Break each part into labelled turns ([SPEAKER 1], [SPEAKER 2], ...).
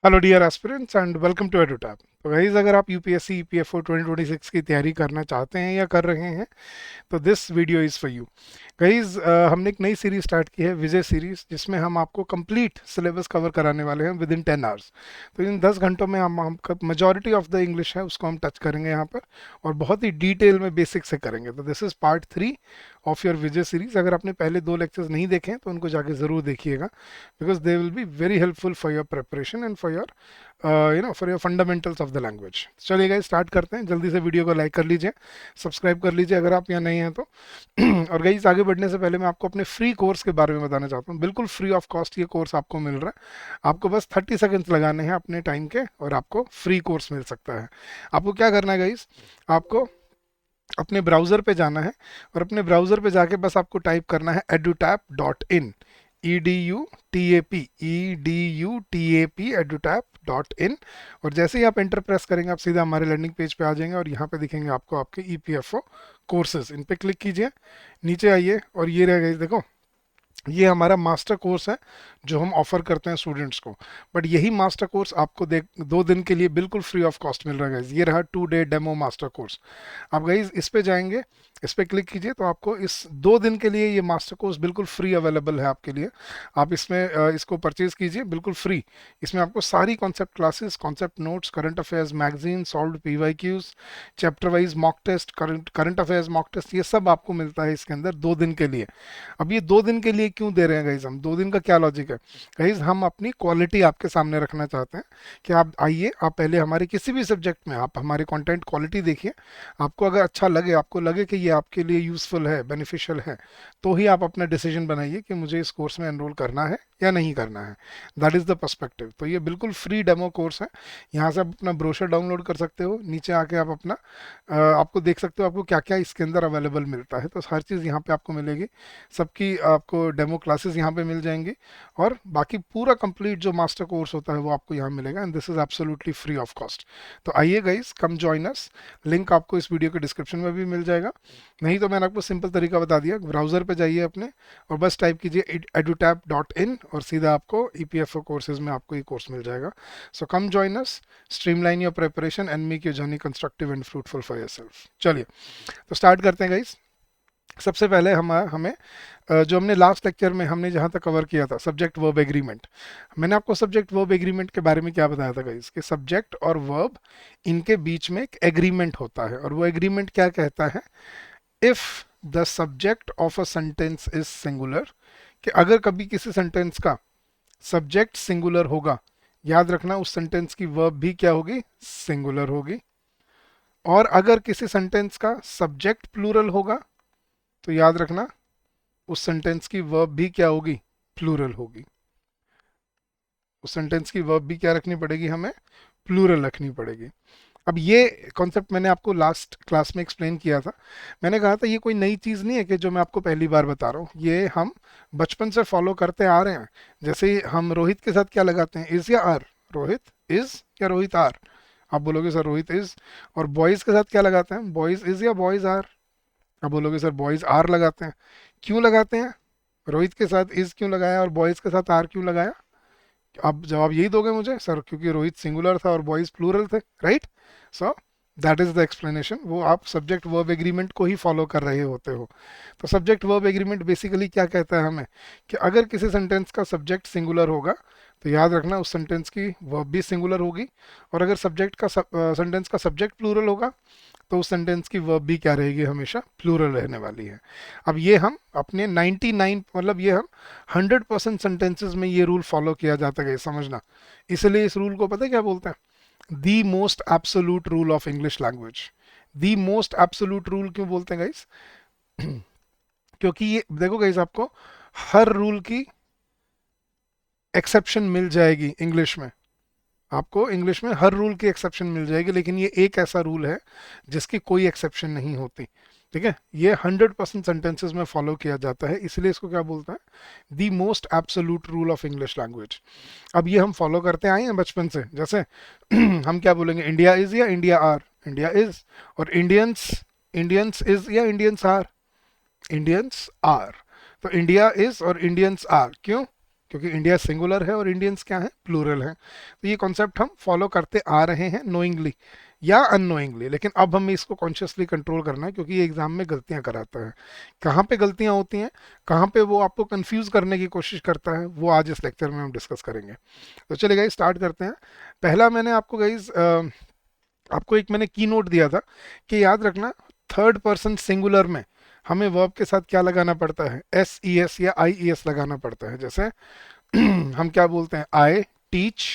[SPEAKER 1] Hello dear aspirants and welcome to Edutap. तो guys, अगर आप यूपीएससी ईपीएफओ 2026 की तैयारी करना चाहते हैं या कर रहे हैं तो this video is for you guys. हमने एक नई सीरीज स्टार्ट की है, विजय सीरीज, जिसमें हम आपको कंप्लीट सिलेबस कवर कराने वाले हैं विद इन 10 आवर्स। तो इन 10 घंटों में हम मेजॉरिटी ऑफ द इंग्लिश है उसको हम टच करेंगे यहाँ पर, और बहुत ही डिटेल में बेसिक से करेंगे। तो this is part 3 of your Vijay series. अगर आपने पहले 2 लेक्चर्स नहीं देखे हैं तो उनको जाके ज़रूर देखिएगा, because they will be very helpful for your preparation and for your for your fundamentals of the language. चलिए गाइस, स्टार्ट करते हैं। जल्दी से वीडियो को लाइक कर लीजिए, सब्सक्राइब कर लीजिए अगर आप यहाँ नहीं हैं तो। और गाइस, आगे बढ़ने से पहले मैं आपको अपने फ्री कोर्स के बारे में बताना चाहता हूँ। बिल्कुल फ्री ऑफ कॉस्ट ये कोर्स आपको मिल रहा है। आपको बस 30 सेकंड्स लगाने हैं अपने टाइम के और आपको फ्री कोर्स मिल सकता है। आपको क्या करना है गाइस, आपको अपने ब्राउज़र पे जाना है, और अपने ब्राउज़र पे जाके बस आपको टाइप करना है edutap.in, edutap edutap.in। और जैसे ही आप एंटर प्रेस करेंगे आप सीधा हमारे लैंडिंग पेज पे आ जाएंगे, और यहाँ पे दिखेंगे आपको आपके ईपीएफओ कोर्सेज। इन पे क्लिक कीजिए, नीचे आइए, और ये रहेगा, देखो ये हमारा मास्टर कोर्स है जो हम ऑफर करते हैं स्टूडेंट्स को। बट यही मास्टर कोर्स आपको 2 दिन के लिए बिल्कुल फ्री ऑफ कॉस्ट मिल रहा है गाइज। ये रहा 2 डे डेमो मास्टर कोर्स। आप गाइज इस पे जाएंगे, इस पे क्लिक कीजिए, तो आपको इस 2 दिन के लिए ये मास्टर कोर्स बिल्कुल फ्री अवेलेबल है आपके लिए। आप इसमें इसको परचेज कीजिए बिल्कुल फ्री। इसमें आपको सारी concept classes, concept notes, current affairs magazine, solve PYQs, chapter wise mock test, current affairs mock test, ये सब आपको मिलता है इसके अंदर 2 दिन के लिए। अब ये 2 दिन के लिए क्यों दे रहे हैं गाइज हम? 2 दिन का क्या लॉजिक है गाइज? हम अपनी क्वालिटी आपके सामने रखना चाहते हैं कि आप आइए, आप पहले हमारे किसी भी सब्जेक्ट में आप हमारे कंटेंट क्वालिटी देखिए। आपको अगर अच्छा लगे, आपको लगे कि ये आपके लिए यूज़फुल है, बेनिफिशियल है, तो ही आप अपना डिसीजन बनाइए कि मुझे इस कोर्स में एनरोल करना है या नहीं करना है। That is the perspective. तो ये बिल्कुल फ्री डेमो कोर्स है। यहाँ से आप अपना ब्रोशर डाउनलोड कर सकते हो, नीचे आके आप अपना आपको देख सकते हो आपको क्या क्या इसके अंदर अवेलेबल मिलता है। तो हर चीज़ यहाँ पे आपको मिलेगी, सबकी आपको डेमो क्लासेस यहाँ पे मिल जाएंगी, और बाकी पूरा कंप्लीट जो मास्टर कोर्स होता है वो आपको यहाँ मिलेगा, and this is absolutely free of cost. तो आइए गाइस, कम जॉइन अस। लिंक आपको इस वीडियो के डिस्क्रिप्शन में भी मिल जाएगा, नहीं तो मैंने आपको सिंपल तरीका बता दिया। ब्राउज़र पे जाइए अपने, और बस टाइप कीजिए edutap.in, और सीधा आपको ईपीएफओ कोर्सेज में आपको ये कोर्स मिल जाएगा। So come join us, streamline your preparation and make your journey constructive and fruitful for yourself. चलिए, तो स्टार्ट करते हैं गाइस। सबसे पहले हमें जो हमने लास्ट लेक्चर में हमने जहाँ तक कवर किया था, सब्जेक्ट वर्ब एग्रीमेंट। मैंने आपको सब्जेक्ट वर्ब एग्रीमेंट के बारे में क्या बताया था गाइस, कि सब्जेक्ट और वर्ब, इनके बीच में एक एग्रीमेंट होता है, और वो एग्रीमेंट क्या कहता है? If the subject of a sentence is singular, कि अगर कभी किसी सेंटेंस का सब्जेक्ट सिंगुलर होगा, याद रखना उस सेंटेंस की वर्ब भी क्या होगी? सिंगुलर होगी। और अगर किसी सेंटेंस का सब्जेक्ट प्लूरल होगा, तो याद रखना उस सेंटेंस की वर्ब भी क्या होगी? प्लूरल होगी। उस सेंटेंस की वर्ब भी क्या रखनी पड़ेगी हमें? प्लूरल रखनी पड़ेगी। अब ये कॉन्सेप्ट मैंने आपको लास्ट क्लास में एक्सप्लेन किया था। मैंने कहा था ये कोई नई चीज़ नहीं है कि जो मैं आपको पहली बार बता रहा हूँ, ये हम बचपन से फॉलो करते आ रहे हैं। जैसे हम रोहित के साथ क्या लगाते हैं? इज या आर? रोहित इज या रोहित आर? आप बोलोगे सर रोहित इज। और बॉयज़ के साथ क्या लगाते हैं? बॉयज़ इज या बॉयज़ आर? आप बोलोगे सर बॉयज़ आर लगाते हैं। क्यों लगाते हैं? रोहित के साथ इज क्यों लगाया और बॉयज के साथ आर क्यों लगाया? आप जवाब यही दोगे मुझे, सर क्योंकि रोहित सिंगुलर था और बॉयज प्लूरल थे, right? So that is the explanation. वो आप सब्जेक्ट वर्ब एग्रीमेंट को ही फॉलो कर रहे होते हो। तो सब्जेक्ट वर्ब एग्रीमेंट बेसिकली क्या कहता है हमें, कि अगर किसी सेंटेंस का सब्जेक्ट सिंगुलर होगा, तो याद रखना उस सेंटेंस की वर्ब भी सिंगुलर होगी। और अगर सब्जेक्ट का सेंटेंस का सब्जेक्ट प्लूरल होगा, तो उस सेंटेंस की वर्ब भी क्या रहेगी? हमेशा प्लूरल रहने वाली है। अब ये हम अपने 99 मतलब ये हम 100% सेंटेंसेस में ये रूल फॉलो किया जाता है, समझना। इसलिए इस रूल को पता है क्या बोलते हैं? The most absolute rule of English language. The most absolute rule क्यों बोलते हैं गाइस? क्योंकि ये देखो गाइस, आपको हर रूल की एक्सेप्शन मिल जाएगी इंग्लिश में। आपको इंग्लिश में हर रूल की एक्सेप्शन मिल जाएगी, लेकिन ये एक ऐसा रूल है जिसकी कोई एक्सेप्शन नहीं होती। ठीक है, ये 100% सेंटेंसेस में फॉलो किया जाता है, इसलिए इसको क्या बोलता है? The most absolute rule of English language. अब ये हम फॉलो करते आए हैं बचपन से। जैसे हम क्या बोलेंगे? इंडिया इज या इंडिया आर? India is. और इंडियंस, इंडियंस इज या इंडियंस आर? Indians are. तो इंडिया इज और इंडियंस आर क्यों? क्योंकि इंडिया सिंगुलर है और इंडियंस क्या है, प्लूरल है। तो ये कॉन्सेप्ट हम फॉलो करते आ रहे हैं नोइंगली या अननोइंगली, लेकिन अब हमें इसको कॉन्शियसली कंट्रोल करना है, क्योंकि ये एग्जाम में गलतियां कराता है। कहाँ पे गलतियां होती हैं, कहाँ पे वो आपको कंफ्यूज करने की कोशिश करता है, वो आज इस लेक्चर में हम डिस्कस करेंगे। तो चलिए गाइस स्टार्ट करते हैं। पहला मैंने आपको गाइस आपको एक मैंने की नोट दिया था कि याद रखना थर्ड पर्सन सिंगुलर में हमें वर्ब के साथ क्या लगाना पड़ता है, एस ई एस या आई ई एस लगाना पड़ता है। जैसे हम क्या बोलते हैं, I teach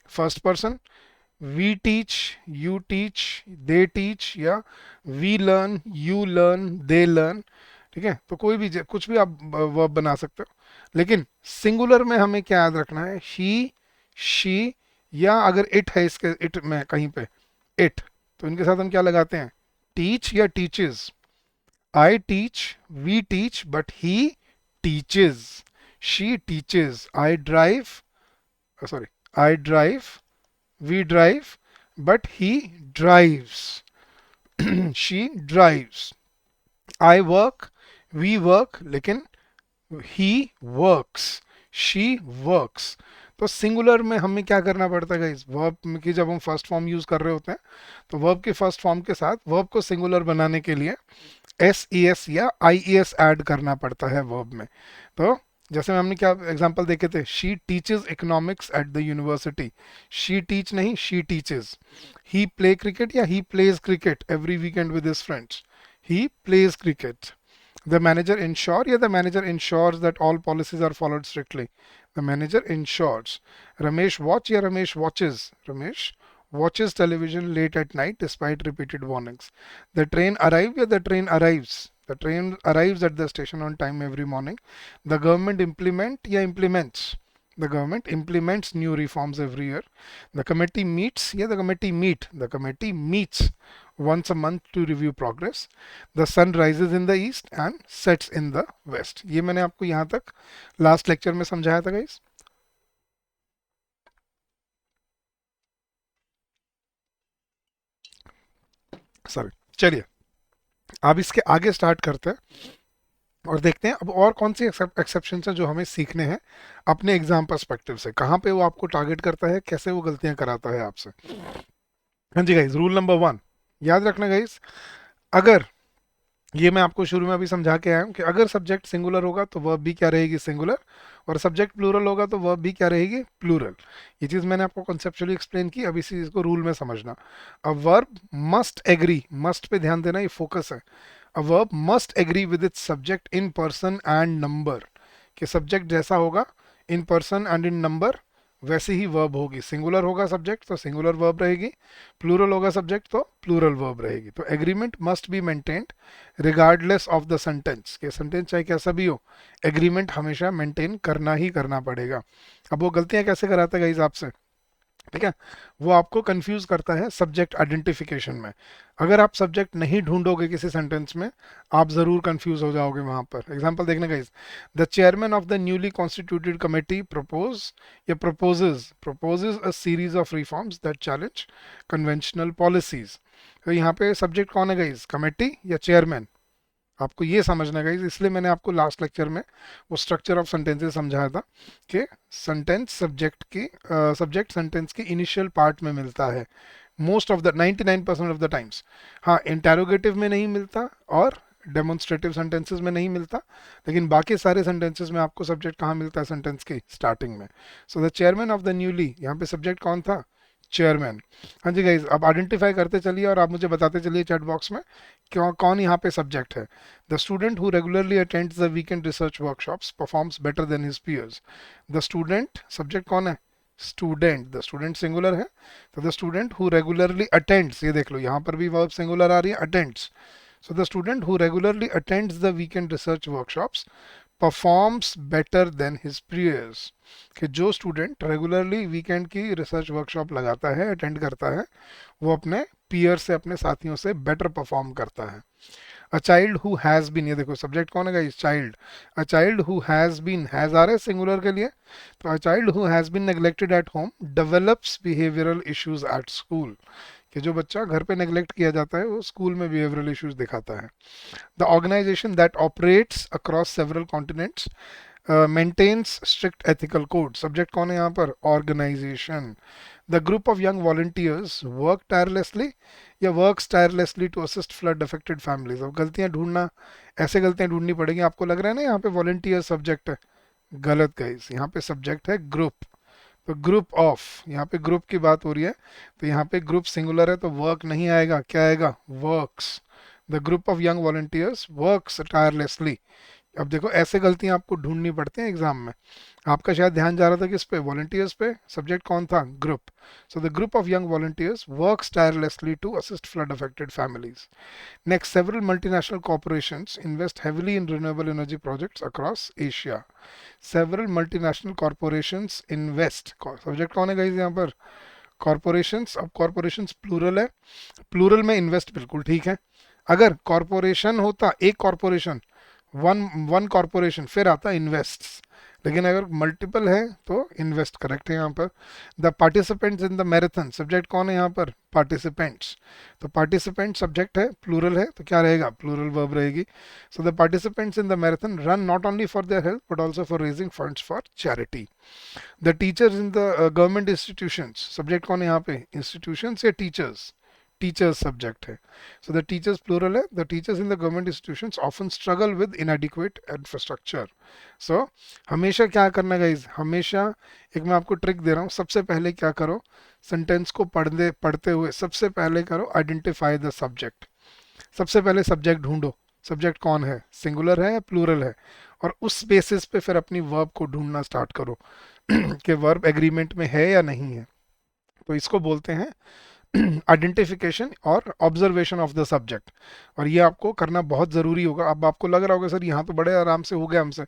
[SPEAKER 1] first person, we teach, you teach, they teach, या we learn, you learn, they learn. ठीक है, तो कोई भी कुछ भी आप वर्ब बना सकते हो, लेकिन सिंगुलर में हमें क्या याद रखना है, ही, शी, या अगर इट है इसके इट में कहीं पे इट, तो इनके साथ हम क्या लगाते हैं, टीच या teaches. I teach, we teach, but he teaches, she teaches. I drive, sorry, I drive, we drive, but he drives. she drives. I work, we work, लेकिन he works, she works। तो singular में हमें क्या करना पड़ता है इस verb की, जब हम फर्स्ट फॉर्म यूज कर रहे होते हैं तो वर्ब के फर्स्ट फॉर्म के साथ वर्ब को सिंगुलर बनाने के लिए एस ई एस या आई ई एस ऐड करना पड़ता है वर्ब में। तो जैसे हमने क्या एग्जांपल देखे थे, she teaches economics at the university, she teach नहीं, she teaches. He play cricket या he plays cricket every weekend with his friends, he plays cricket. The manager ensure, yeah, the manager ensures that all policies are followed strictly. The manager ensures. Ramesh watch, yeah, Ramesh watches. Ramesh watches television late at night despite repeated warnings. The train arrive, yeah, the train arrives. The train arrives at the station on time every morning. The government implement, yeah, implements. The government implements new reforms every year. The committee meets, yeah, the committee meet. The committee meets once a month to review progress. The sun rises in the east and sets in the west। ये मैंने आपको यहाँ तक last lecture में समझाया था guys. Sorry, चलिए अब इसके आगे स्टार्ट करते हैं और देखते हैं अब और कौन सी एक्सेप्शन है जो हमें सीखने हैं अपने एग्जाम पर्सपेक्टिव से, कहाँ पे वो आपको टारगेट करता है, कैसे वो गलतियां कराता है आपसे। हाँ जी गाइस, रूल नंबर 1 याद रखना गाइस, अगर ये मैं आपको शुरू में अभी समझा के आया हूँ कि अगर सब्जेक्ट सिंगुलर होगा तो वर्ब भी क्या रहेगी, सिंगुलर, और सब्जेक्ट प्लूरल होगा तो वर्ब भी क्या रहेगी, प्लूरल। ये चीज़ मैंने आपको कॉन्सेप्चुअली एक्सप्लेन की, अब इसी चीज़ को रूल में समझना। A verb must agree, must पे ध्यान देना, ये फोकस है। A verb must agree with its subject in person and number, कि सब्जेक्ट जैसा होगा in person and in number वैसे ही वर्ब होगी। सिंगुलर होगा सब्जेक्ट तो सिंगुलर वर्ब रहेगी, प्लूरल होगा सब्जेक्ट तो प्लूरल वर्ब रहेगी। तो agreement must be maintained regardless of the sentence, के सेंटेंस चाहे कैसा भी हो, एग्रीमेंट हमेशा मेंटेन करना ही करना पड़ेगा। अब वो गलतियां कैसे कराता है गाइस आपसे, ठीक है, वो आपको कंफ्यूज करता है सब्जेक्ट आइडेंटिफिकेशन में। अगर आप सब्जेक्ट नहीं ढूंढोगे किसी सेंटेंस में, आप जरूर कंफ्यूज हो जाओगे वहां पर। एग्जांपल देखने guys, the chairman of the newly constituted committee proposes a series of reforms that challenge conventional policies. तो यहाँ पे सब्जेक्ट कौन है गाइस, कमेटी या चेयरमैन, आपको ये समझना है गाइस। इसलिए मैंने आपको लास्ट लेक्चर में वो स्ट्रक्चर ऑफ सेंटेंसेस समझाया था कि सेंटेंस सब्जेक्ट सेंटेंस के इनिशियल पार्ट में मिलता है most of the 99% of the times. हाँ, इंटेरोगेटिव में नहीं मिलता और डेमोन्स्ट्रेटिव सेंटेंसेस में नहीं मिलता, लेकिन बाकी सारे सेंटेंसेस में आपको सब्जेक्ट कहाँ मिलता है, सेंटेंस की स्टार्टिंग में। So the chairman of the newly, यहाँ पे सब्जेक्ट कौन था, चेयरमैन। हाँ जी गाइज, अब आइडेंटिफाई करते चलिए और आप मुझे बताते चलिए चैट बॉक्स में क्यों कौन यहाँ पे सब्जेक्ट है। The student who regularly attends the weekend research workshops performs better than his peers. The student, subject कौन है, स्टूडेंट। द स्टूडेंट सिंगुलर है, तो the student who regularly attends, ये देख लो यहाँ पर भी वर्ब सिंगुलर आ रही है, attends. So the student who regularly attends the weekend research workshops performs better than his peers, कि जो स्टूडेंट रेगुलरली वीकेंड की रिसर्च वर्कशॉप लगाता है, अटेंड करता है, वो अपने पीयर से, अपने साथियों से बेटर परफॉर्म करता है। A child who has been, ये देखो सब्जेक्ट कौन है guys, child. A child who has been, has आ रहा है सिंगुलर के लिए, तो a child who has been neglected at home develops behavioural issues at school, कि जो बच्चा घर पे नेग्लेक्ट किया जाता है वो स्कूल में बिहेवियरल इश्यूज दिखाता है। The organisation that operates across several continents maintains strict ethical code, subject कौन है यहाँ पर? Organisation. The group of young volunteers work tirelessly या works tirelessly to assist flood affected families. अब गलतियां ढूंढना, ऐसे गलतियां ढूंढनी पड़ेगी। आपको लग रहा है ना यहाँ पे वॉलंटियर सब्जेक्ट है, गलत गाइस, यहाँ पे सब्जेक्ट है ग्रुप। तो ग्रुप ऑफ, यहाँ पे ग्रुप की बात हो रही है, तो यहाँ पे ग्रुप सिंगुलर है तो वर्क नहीं आएगा, क्या आएगा? Works. The group of young volunteers works tirelessly. अब देखो ऐसे गलतियां आपको ढूंढनी पड़ती हैं एग्जाम में। आपका शायद ध्यान जा रहा था किस पे? वॉलंटियर्स पे। सब्जेक्ट कौन था? Group. So the group of young volunteers works tirelessly to assist flood affected families. Next, several multinational corporations invest heavily in renewable energy projects across Asia. Several multinational corporations invest, subject कौन है guys यहाँ पर? Corporations. अब corporations plural है, plural में invest बिल्कुल ठीक है। अगर कॉरपोरेशन होता एक कॉरपोरेशन, वन वन कॉरपोरेशन, फिर आता इन्वेस्ट, लेकिन अगर मल्टीपल है तो इन्वेस्ट करेक्ट है यहाँ पर। The participants in the marathon, subject कौन है यहाँ पर? पार्टिसिपेंट्स। तो पार्टिसिपेंट सब्जेक्ट है, प्लूरल है, तो क्या रहेगा? प्लूरल वर्ब रहेगी। So the participants in the marathon run not only for their health but also for raising funds for charity. The teachers in the government institutions, subject कौन है यहाँ पे? इंस्टीट्यूशंस या टीचर्स? टीचर्स सब्जेक्ट है। So the teachers plural है। The teachers in the government institutions often struggle with inadequate infrastructure. So हमेशा क्या करना गाइज? हमेशा एक मैं आपको ट्रिक दे रहा हूँ, सबसे पहले क्या करो? सेंटेंस को पढ़ते हुए सबसे पहले करो आइडेंटिफाई द सब्जेक्ट। सबसे पहले सब्जेक्ट ढूंढो, सब्जेक्ट कौन है? सिंगुलर है या प्लूरल है? और उस बेसिस पे फिर अपनी वर्ब को ढूंढना स्टार्ट करो कि वर्ब एग्रीमेंट में है या नहीं है। तो इसको बोलते हैं आइडेंटिफिकेशन और ऑब्जर्वेशन ऑफ द सब्जेक्ट। और ये आपको करना बहुत ज़रूरी होगा। अब आपको लग रहा होगा सर यहाँ तो बड़े आराम से हो गया हमसे,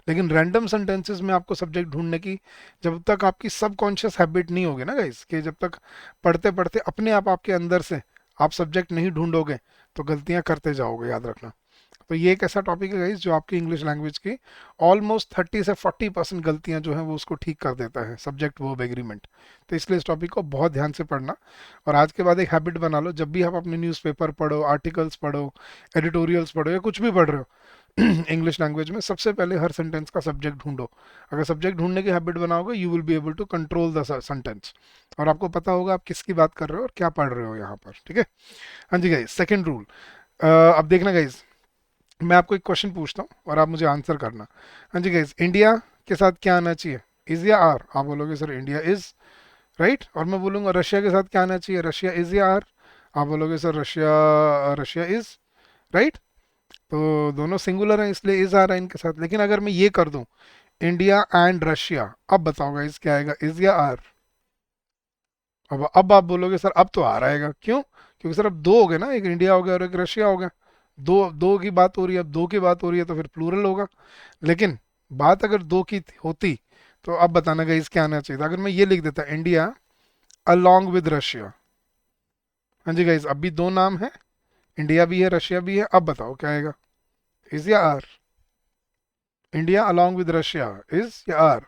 [SPEAKER 1] लेकिन रैंडम सेंटेंसेस में आपको सब्जेक्ट ढूंढने की जब तक आपकी सबकॉन्शियस हैबिट नहीं होगी ना गाइस, कि जब तक पढ़ते पढ़ते अपने आप आपके अंदर से आप सब्जेक्ट नहीं ढूंढोगे तो गलतियाँ करते जाओगे, याद रखना। तो ये एक ऐसा टॉपिक है गाइस जो आपकी इंग्लिश लैंग्वेज की ऑलमोस्ट 30 से 40% गलतियां जो हैं वो उसको ठीक कर देता है, सब्जेक्ट वर्ब एग्रीमेंट। तो इसलिए इस टॉपिक को बहुत ध्यान से पढ़ना। और आज के बाद एक हैबिट बना लो, जब भी आप अपने न्यूज़पेपर पढ़ो, आर्टिकल्स पढ़ो, एडिटोरियल्स पढ़ो या कुछ भी पढ़ रहे हो इंग्लिश लैंग्वेज में, सबसे पहले हर सेंटेंस का सब्जेक्ट ढूंढो। अगर सब्जेक्ट ढूंढने की हैबिट बनाओगे you will be able to control the sentence, और आपको पता होगा आप किसकी बात कर रहे हो और क्या पढ़ रहे हो यहाँ पर, ठीक है। हाँ जी गाइज, सेकेंड रूल। अब देखना गाइज, मैं आपको एक क्वेश्चन पूछता हूँ और आप मुझे आंसर करना। हाँ जी गाइज, इंडिया के साथ क्या आना चाहिए? इज या आर? आप बोलोगे सर इंडिया इज, राइट। और मैं बोलूँगा रशिया के साथ क्या आना चाहिए? रशिया इज या आर? आप बोलोगे sir Russia Russia is, right. तो दोनों सिंगुलर हैं इसलिए इज आ रहा है इनके साथ। लेकिन अगर मैं ये कर दूं इंडिया एंड रशिया, अब बताओ गाइज क्या आएगा? इज या आर? अब आप बोलोगे सर अब तो आर आएगा, क्यों? क्योंकि सर अब दो हो गए ना, एक इंडिया हो गया और एक रशिया हो गया। दो दो की बात हो रही है, अब दो की बात हो रही है तो फिर प्लूरल होगा। लेकिन बात अगर दो की होती तो अब बताना गाइस क्या आना चाहिए था? अगर मैं ये लिख देता इंडिया अलोंग विद रशिया। हाँ जी गाइस, अब भी दो नाम है, इंडिया भी है रशिया भी है। अब बताओ क्या आएगा? इज या are? India along with Russia, is या आर?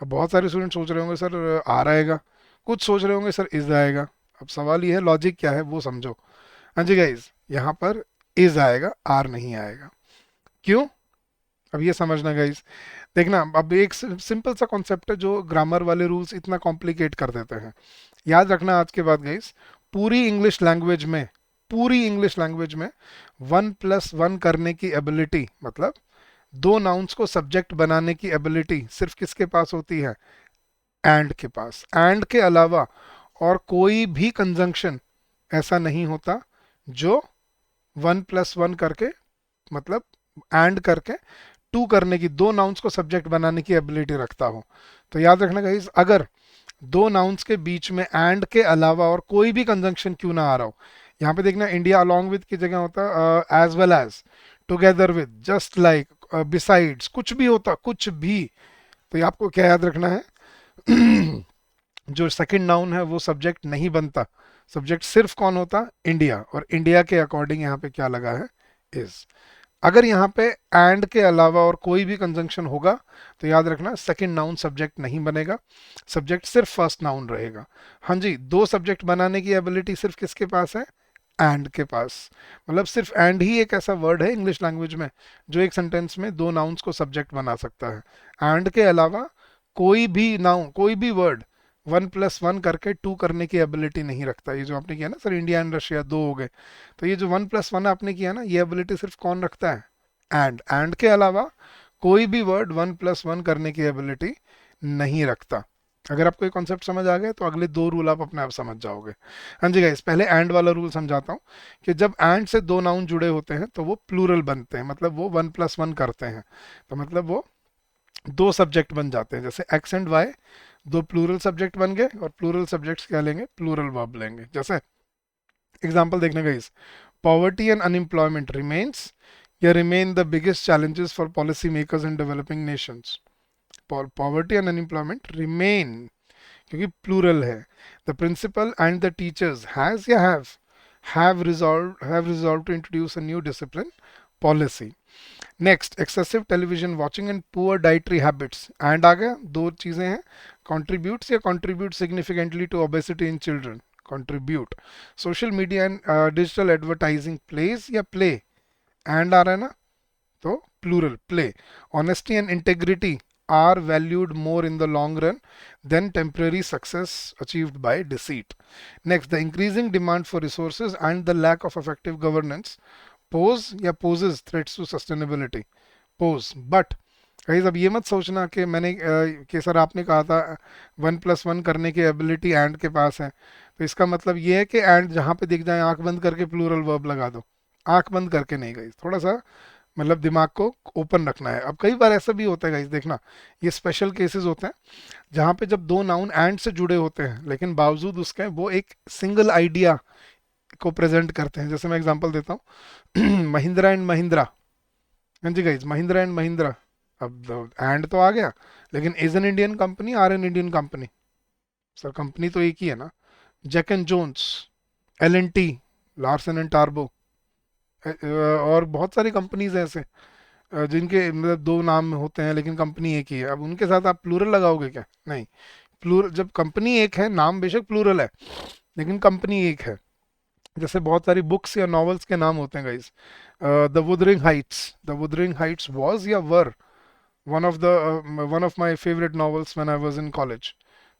[SPEAKER 1] अब बहुत सारे स्टूडेंट सोच रहे होंगे सर आर आएगा, कुछ सोच रहे होंगे सर इज आएगा। अब सवाल ये है लॉजिक क्या है वो समझो। हाँ जी गाइज, यहाँ पर इज आएगा, आर नहीं आएगा। क्यों? अब ये समझना गाइज, देखना अब एक सिंपल सा कॉन्सेप्ट है जो ग्रामर वाले रूल्स इतना कॉम्प्लिकेट कर देते हैं। याद रखना आज के बाद गाइज, पूरी इंग्लिश लैंग्वेज में, पूरी इंग्लिश लैंग्वेज में 1+1 करने की एबिलिटी, मतलब दो नाउन्स को सब्जेक्ट बनाने की एबिलिटी सिर्फ किसके पास होती है? एंड के पास। एंड के अलावा और कोई भी कंजंक्शन ऐसा नहीं होता जो 1+1 करके, मतलब एंड करके टू करने की, दो नाउन्स को सब्जेक्ट बनाने की एबिलिटी रखता हो। तो याद रखना गाइस, अगर दो नाउन्स के बीच में एंड के अलावा और कोई भी कंजंक्शन क्यों ना आ रहा हो, यहाँ पे देखना इंडिया अलोंग विद की जगह होता as well as, together with, just like, besides, कुछ भी होता, कुछ भी। तो ये आपको क्या याद रखना है? जो सेकंड नाउन है वो सब्जेक्ट नहीं बनता, सब्जेक्ट सिर्फ कौन होता? इंडिया। और इंडिया के अकॉर्डिंग यहाँ पे क्या लगा है? इज। अगर यहाँ पे एंड के अलावा और कोई भी कंजंक्शन होगा तो याद रखना सेकंड नाउन सब्जेक्ट नहीं बनेगा, सब्जेक्ट सिर्फ फर्स्ट नाउन रहेगा। हाँ जी, दो सब्जेक्ट बनाने की एबिलिटी सिर्फ किसके पास है? एंड के पास। मतलब सिर्फ एंड ही एक ऐसा वर्ड है इंग्लिश लैंग्वेज में जो एक सेंटेंस में दो नाउन्स को सब्जेक्ट बना सकता है। एंड के अलावा कोई भी नाउन, कोई भी वर्ड 1+1 करके 2 करने की एबिलिटी नहीं रखता। ये जो आपने किया ना सर, इंडिया एंड रशिया 2 हो गए, तो ये जो 1+1 आपने किया ना, ये एबिलिटी सिर्फ कौन रखता है? एंड के अलावा कोई भी वर्ड 1+1 करने की एबिलिटी नहीं रखता। अगर आपको ये कॉन्सेप्ट समझ आ गया तो अगले दो रूल आप अपने आप समझ जाओगे। हाँ जी गाइस, पहले एंड वाला रूल समझाता हूँ कि जब एंड से दो नाउन जुड़े होते हैं तो वो प्लूरल बनते हैं, मतलब वो 1+1 करते हैं, तो मतलब वो दो सब्जेक्ट बन जाते हैं। जैसे एक्स एंड वाई दो प्लूरल सब्जेक्ट बन गए, और प्लूरल सब्जेक्ट्स क्या लेंगे? प्लूरल वर्ब लेंगे। जैसे एग्जांपल देखने guys, poverty and unemployment remains या remain the biggest challenges for policy makers in developing nations. Poverty and unemployment remain क्योंकि प्लूरल है। The principal and the teachers has या have resolve to introduce a new discipline policy. Next, excessive television watching and poor dietary habits. And आ गया, दो चीजें हैं, contributes या contribute significantly to obesity in children, contribute. Social media and digital advertising pledge या play, and आ रहा है ना, तो plural play. Honesty and integrity are valued more in the long run than temporary success achieved by deceit. Next, the increasing demand for resources and the lack of effective governance pose या poses threats to sustainability. Pose, but guys अब ये मत सोचना कि मैंने कि sir आपने कहा था 1+1 करने की एबिलिटी एंड के पास है, तो इसका मतलब ये है कि एंड जहाँ पे दिख जाए आंख बंद करके प्लूरल वर्ब लगा दो। आंख बंद करके नहीं गई, थोड़ा सा मतलब दिमाग को ओपन रखना है। अब कई बार ऐसा भी होता है गाइस, देखना ये स्पेशल केसेस होते हैं जहाँ पे जब दो नाउन एंड से जुड़े होते हैं लेकिन बावजूद उसके वो एक सिंगल आइडिया को प्रेजेंट करते हैं। जैसे मैं एग्जांपल देता हूँ महिंद्रा एंड महिंद्रा। हाँ जी गाइस, महिंद्रा एंड महिंद्रा, अब एंड तो आ गया, लेकिन is an Indian company, are an Indian company? Sir company तो एक ही है ना। Jack and Jones, L&T, Larsen and टार्बो, और बहुत सारी कंपनीज हैं ऐसे जिनके मतलब दो नाम होते हैं लेकिन कंपनी एक ही है। अब उनके साथ आप प्लूरल लगाओगे क्या? नहीं। प्लूरल, जब कंपनी एक है, नाम बेशक प्लूरल है लेकिन कंपनी एक है। जैसे बहुत सारी बुक्स या नॉवेल्स के नाम होते हैं guys, the Wuthering Heights was या were one of my favourite novels when I was in college.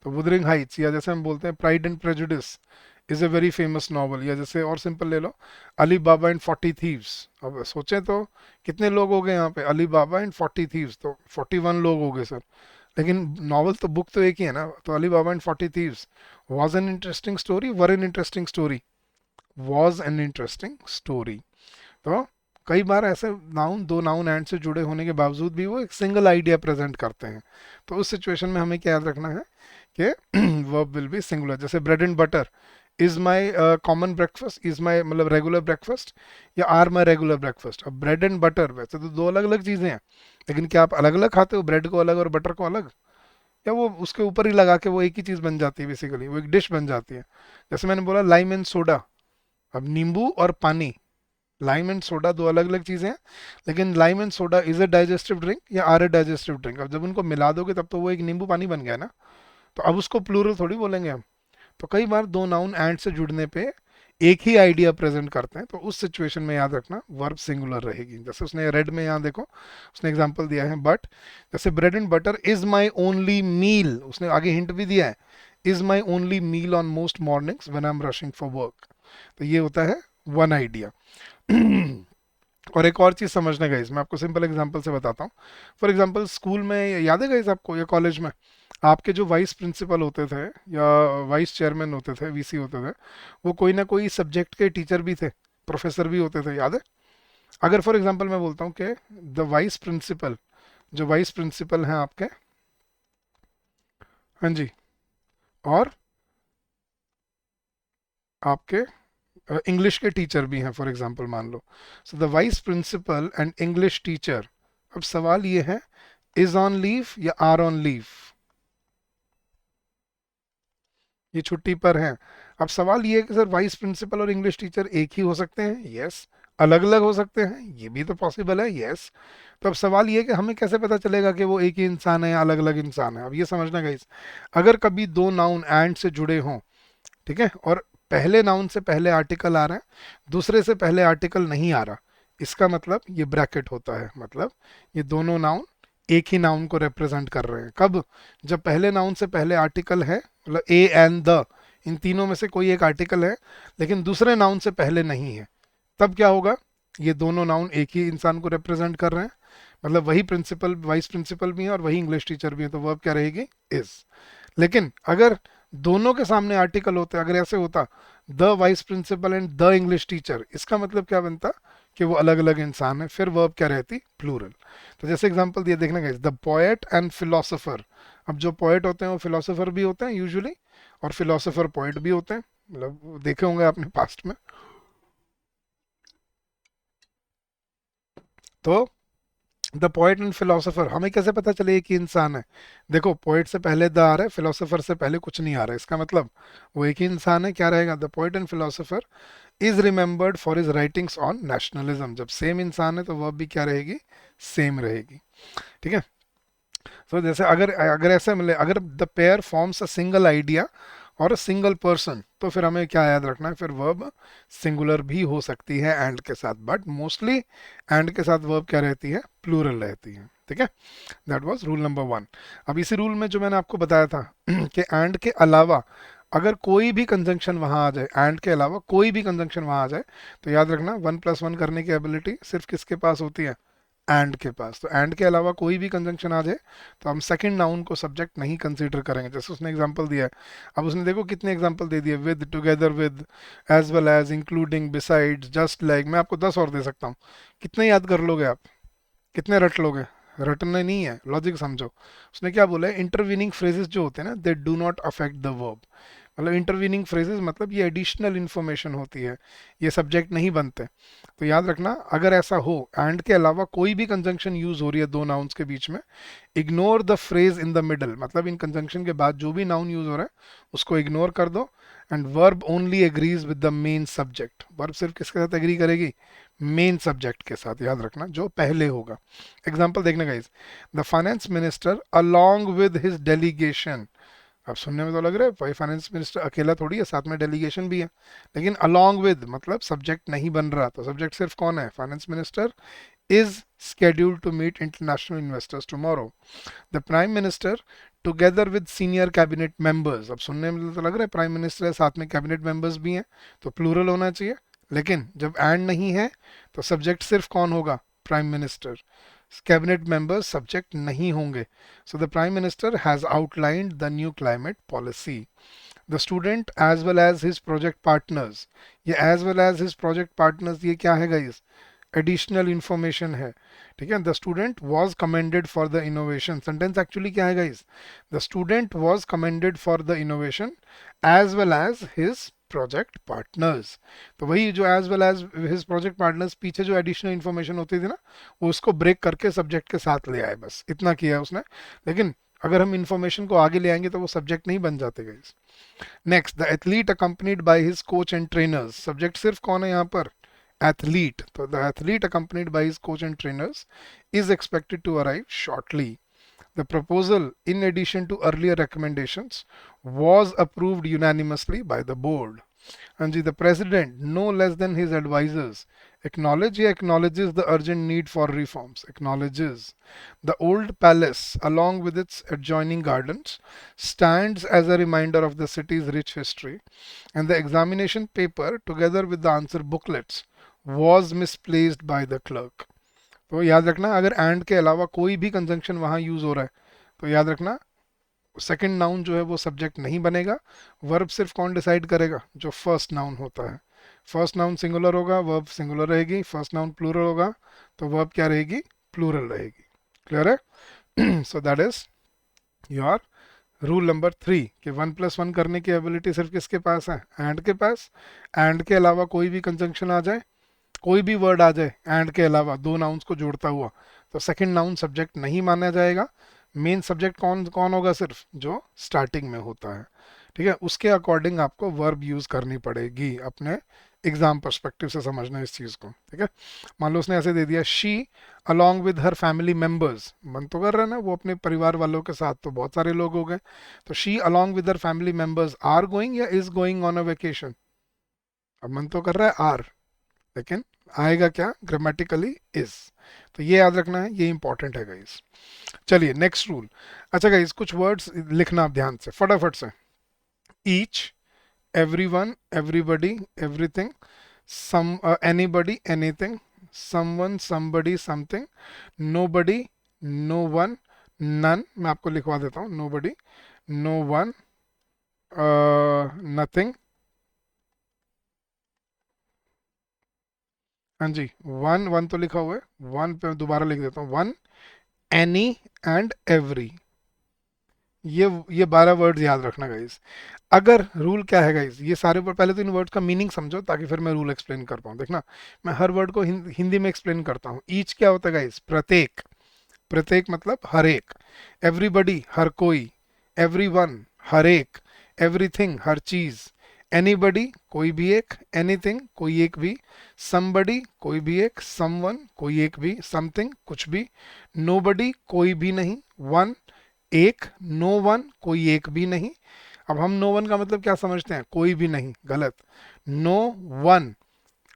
[SPEAKER 1] तो वुदरिंग हाइट्स, या जैसे हम बोलते हैं Pride and Prejudice is a very famous novel. या जैसे और सिंपल ले लो, अली बाबा एंड 40 थीव्स। अब सोचें तो कितने लोग हो गए यहाँ पे, अली बाबा एंड 40 थीव्स तो 41 लोग हो गए सर, लेकिन नॉवल तो बुक तो एक ही है ना। तो Ali Baba and 40 thieves was an interesting story, were an interesting story, was an interesting story. तो कई बार ऐसे नाउन, दो नाउन एंड से जुड़े होने के बावजूद भी वो एक सिंगल आइडिया प्रेजेंट करते हैं। तो उस सिचुएशन में हमें क्या याद रखना है कि वर्ब विल बी सिंगुलर। जैसे bread and butter is my common breakfast, is my मतलब रेगुलर ब्रेकफास्ट, या आर माई रेगुलर ब्रेकफास्ट। अब ब्रेड एंड बटर वैसे तो दो अलग अलग चीज़ें हैं, लेकिन क्या आप अलग अलग खाते हो, ब्रेड को अलग और बटर को अलग, या वो उसके ऊपर ही लगा के वो एक ही चीज़ बन जाती है, बेसिकली वो एक डिश बन जाती है। जैसे मैंने बोला लाइम एंड सोडा, अब नींबू और पानी, लाइम एंड सोडा दो अलग अलग चीज़ें हैं, लेकिन lime and soda is a digestive drink या आर ए डाइजेस्टिव ड्रिंक। अब जब उनको मिला दोगे तब तो वो एक नींबू पानी बन गया ना, तो अब उसको प्लूरल थोड़ी बोलेंगे हम। तो कई बार दो नाउन एंड से जुड़ने पे एक ही आइडिया प्रेजेंट करते हैं, तो उस सिचुएशन में याद रखना वर्ब सिंगुलर रहेगी। जैसे उसने रेड में यहाँ देखो उसने एग्जांपल दिया है बट, जैसे bread and butter is my only meal, उसने आगे हिंट भी दिया है, is my only meal on most mornings when I am rushing for work. तो ये होता है वन आइडिया। और एक और चीज़ समझने गाइस, मैं आपको सिंपल एग्जांपल से बताता हूँ। फॉर एग्जांपल स्कूल में याद है गाइस आपको, या कॉलेज में आपके जो वाइस प्रिंसिपल होते थे या वाइस चेयरमैन होते थे, वीसी होते थे, वो कोई ना कोई सब्जेक्ट के टीचर भी थे, प्रोफेसर भी होते थे, याद है? अगर फॉर एग्जांपल मैं बोलता हूँ कि द वाइस प्रिंसिपल, जो वाइस प्रिंसिपल हैं आपके, हाँ जी, और आपके इंग्लिश के टीचर भी हैं फॉर एग्जांपल मान लो, so the vice principal and English teacher. अब सवाल ये है, इज ऑन लीव या आर ऑन लीव? ये छुट्टी पर हैं। अब सवाल ये है कि सर वाइस प्रिंसिपल और इंग्लिश टीचर एक ही हो सकते हैं? यस। अलग अलग हो सकते हैं? ये भी तो पॉसिबल है, यस। तो अब सवाल ये है कि हमें कैसे पता चलेगा कि वो एक ही इंसान है या अलग अलग इंसान है? अब ये समझना गाइस, अगर कभी दो नाउन एंड से जुड़े हों, ठीक है, और पहले नाउन से पहले आर्टिकल आ रहा है, दूसरे से पहले आर्टिकल नहीं आ रहा, इसका मतलब ये ब्रैकेट होता है, मतलब ये दोनों नाउन एक ही नाउन को रिप्रेजेंट कर रहे हैं। कब? जब पहले नाउन से पहले आर्टिकल है, मतलब ए एंड द, इन तीनों में से कोई एक आर्टिकल है लेकिन दूसरे नाउन से पहले नहीं है, तब क्या होगा? ये दोनों नाउन एक ही इंसान को रिप्रेजेंट कर रहे हैं, मतलब वही प्रिंसिपल वाइस प्रिंसिपल भी है और वही इंग्लिश टीचर भी है, तो वर्ब क्या रहेगी? इज। लेकिन अगर दोनों के सामने आर्टिकल होते, अगर ऐसे होता the vice principal and the English teacher, इसका मतलब क्या बनता? कि वो अलग अलग इंसान है, फिर वर्ब क्या रहती? प्लूरल। तो जैसे एग्जांपल दिया, देखना guys, the poet and philosopher. अब जो पोएट होते हैं वो फिलोसोफर भी होते हैं यूजुअली, और फिलोसोफर पोएट भी होते हैं, मतलब देखे होंगे आपने पास्ट में। तो द पोएट एंड फिलोसोफर, हमें कैसे पता चले एक ही इंसान है? देखो, पोएट से पहले द आ रहा है, फिलोसोफर से पहले कुछ नहीं आ रहा है, इसका मतलब वो एक ही इंसान है। क्या रहेगा? The poet and philosopher is remembered for his writings on nationalism. जब सेम इंसान है तो वह भी क्या रहेगी? सेम रहेगी। ठीक है। तो जैसे अगर अगर ऐसे मिले, अगर the pair forms a single idea और सिंगल पर्सन, तो फिर हमें क्या याद रखना है? फिर वर्ब सिंगुलर भी हो सकती है एंड के साथ, बट मोस्टली एंड के साथ वर्ब क्या रहती है? प्लूरल रहती है। ठीक है। That was rule number 1। अब इसी रूल में जो मैंने आपको बताया था कि एंड के अलावा अगर कोई भी कंजंक्शन वहां आ जाए, एंड के अलावा कोई भी कंजंक्शन वहां आ जाए, तो याद रखना 1+1 करने की एबिलिटी सिर्फ किसके पास होती है? एंड के पास। तो एंड के अलावा कोई भी कंजंक्शन आ जाए तो हम सेकंड नाउन को सब्जेक्ट नहीं कंसीडर करेंगे। जैसे उसने एग्जांपल दिया है, अब उसने देखो कितने एग्जांपल दे दिए, with, together with, as well as, including, besides, just like. मैं आपको 10 और दे सकता हूँ, कितने याद कर लोगे आप? कितने रट लोगे? रटने नहीं है, लॉजिक समझो। उसने क्या बोला है? इंटरवीनिंग फ्रेजेस जो होते हैं ना, they do not affect the verb. मतलब इंटरवीनिंग फ्रेजेस मतलब ये एडिशनल इन्फॉर्मेशन होती है, ये सब्जेक्ट नहीं बनते। तो याद रखना, अगर ऐसा हो एंड के अलावा कोई भी कंजंक्शन यूज हो रही है दो नाउन्स के बीच में, ignore the phrase in the middle. मतलब इन कंजंक्शन के बाद जो भी नाउन यूज हो रहा है उसको इग्नोर कर दो, and verb only agrees with the main subject. Verb सिर्फ किसके साथ एग्री करेगी? मेन सब्जेक्ट के साथ, याद रखना, जो पहले होगा। एग्जाम्पल देखना guys, the finance minister along with his delegation. अब सुनने में तो लग रहा है भाई फाइनेंस मिनिस्टर अकेला थोड़ी है, साथ में डेलीगेशन भी है, लेकिन अलोंग विद मतलब सब्जेक्ट नहीं बन रहा, तो सब्जेक्ट सिर्फ कौन है? Finance minister is scheduled to meet international investors tomorrow. The prime minister together with senior cabinet members, अब सुनने में तो लग रहा है प्राइम मिनिस्टर है साथ में कैबिनेट मेंबर्स भी हैं, तो प्लूरल होना चाहिए। लेकिन जब एंड नहीं है तो सब्जेक्ट सिर्फ कौन होगा? Prime minister. Cabinet members subject नहीं होंगे। So the prime minister has outlined the new climate policy. The student as well as his project partners, ये as well as his project partners ये क्या है गाइस? एडिशनल इंफॉर्मेशन है। ठीक है। The student was commended for the innovation, sentence actually क्या है guys? The student was commended for the innovation as well as his project partners. तो वही जो as well as his project partners, पीछे जो एडिशनल इंफॉर्मेशन होती थी ना, वो उसको ब्रेक करके सब्जेक्ट के साथ ले आए, बस इतना किया है उसने। लेकिन अगर हम इंफॉर्मेशन को आगे ले आएंगे तो वो सब्जेक्ट नहीं बन जाते guys. Next, the athlete accompanied by his coach and trainers, subject सिर्फ कौन है यहाँ पर? athlete. So the athlete accompanied by his coach and trainers is expected to arrive shortly. The proposal, in addition to earlier recommendations, was approved unanimously by the board. And the president, no less than his advisors, acknowledges the urgent need for reforms. Acknowledges the old palace, along with its adjoining gardens, stands as a reminder of the city's rich history, and the examination paper, together with the answer booklets, was misplaced by the clerk. तो याद रखना, अगर and के अलावा कोई भी conjunction वहां use हो रहा है तो याद रखना सेकंड नाउन जो है वो सब्जेक्ट नहीं बनेगा। वर्ब सिर्फ कौन डिसाइड करेगा? जो फर्स्ट नाउन होता है। फर्स्ट नाउन सिंगुलर होगा, वर्ब सिंगुलर रहेगी। फर्स्ट नाउन प्लूरल होगा तो वर्ब क्या रहेगी? प्लूरल रहेगी। क्लियर है? So that is your rule number 3 कि 1+1 करने की एबिलिटी सिर्फ किसके पास है? एंड के पास। एंड के अलावा कोई भी कंजंक्शन आ जाए, कोई भी वर्ड आ जाए एंड के अलावा दो नाउन्स को जोड़ता हुआ, तो सेकंड नाउन सब्जेक्ट नहीं माना जाएगा। मेन सब्जेक्ट कौन कौन होगा? सिर्फ जो स्टार्टिंग में होता है। ठीक है। उसके अकॉर्डिंग आपको वर्ब यूज करनी पड़ेगी, अपने एग्जाम पर्सपेक्टिव से समझना इस चीज को। ठीक है। मान लो उसने ऐसे दे दिया, she along with her family members, मन तो कर रहा है ना वो अपने परिवार वालों के साथ, तो बहुत सारे लोग हो गए। तो she along with her family members are going या is going on a vacation? अब मन तो कर रहा है आर, लेकिन आएगा क्या ग्रामेटिकली इज। तो ये याद रखना है, ये इंपॉर्टेंट है गाइस। चलिए नेक्स्ट रूल। अच्छा गाइस कुछ वर्ड्स लिखना आप ध्यान से फटाफट से। Each, everyone, everybody, everything, anybody, anything, someone, somebody, something, nobody, no one, none, मैं आपको लिखवा देता हूँ, nobody, no one, nothing, हाँ जी, वन, वन तो लिखा हुआ है, वन पे दोबारा लिख देता हूँ, वन, एनी एंड एवरी। ये 12 वर्ड्स याद रखना गाइस। अगर रूल क्या है गाइस, ये सारे वर्ड पहले तो इन वर्ड्स का मीनिंग समझो ताकि फिर मैं रूल एक्सप्लेन कर पाऊँ। देखना मैं हर वर्ड को हिंदी में एक्सप्लेन करता हूँ। ईच क्या होता है गाइस, प्रत्येक, प्रत्येक मतलब हर एक। एवरीबडी हर कोई, एवरीवन हर एक, एवरीथिंग हर चीज, एनीबडी कोई भी एक, एनीथिंग कोई एक भी, समबडी कोई भी एक, समवन कोई एक भी, समथिंग कुछ भी, नोबडी कोई भी नहीं, वन एक, नो वन कोई एक भी नहीं। अब हम नो वन का मतलब क्या समझते हैं, कोई भी नहीं, गलत। नो वन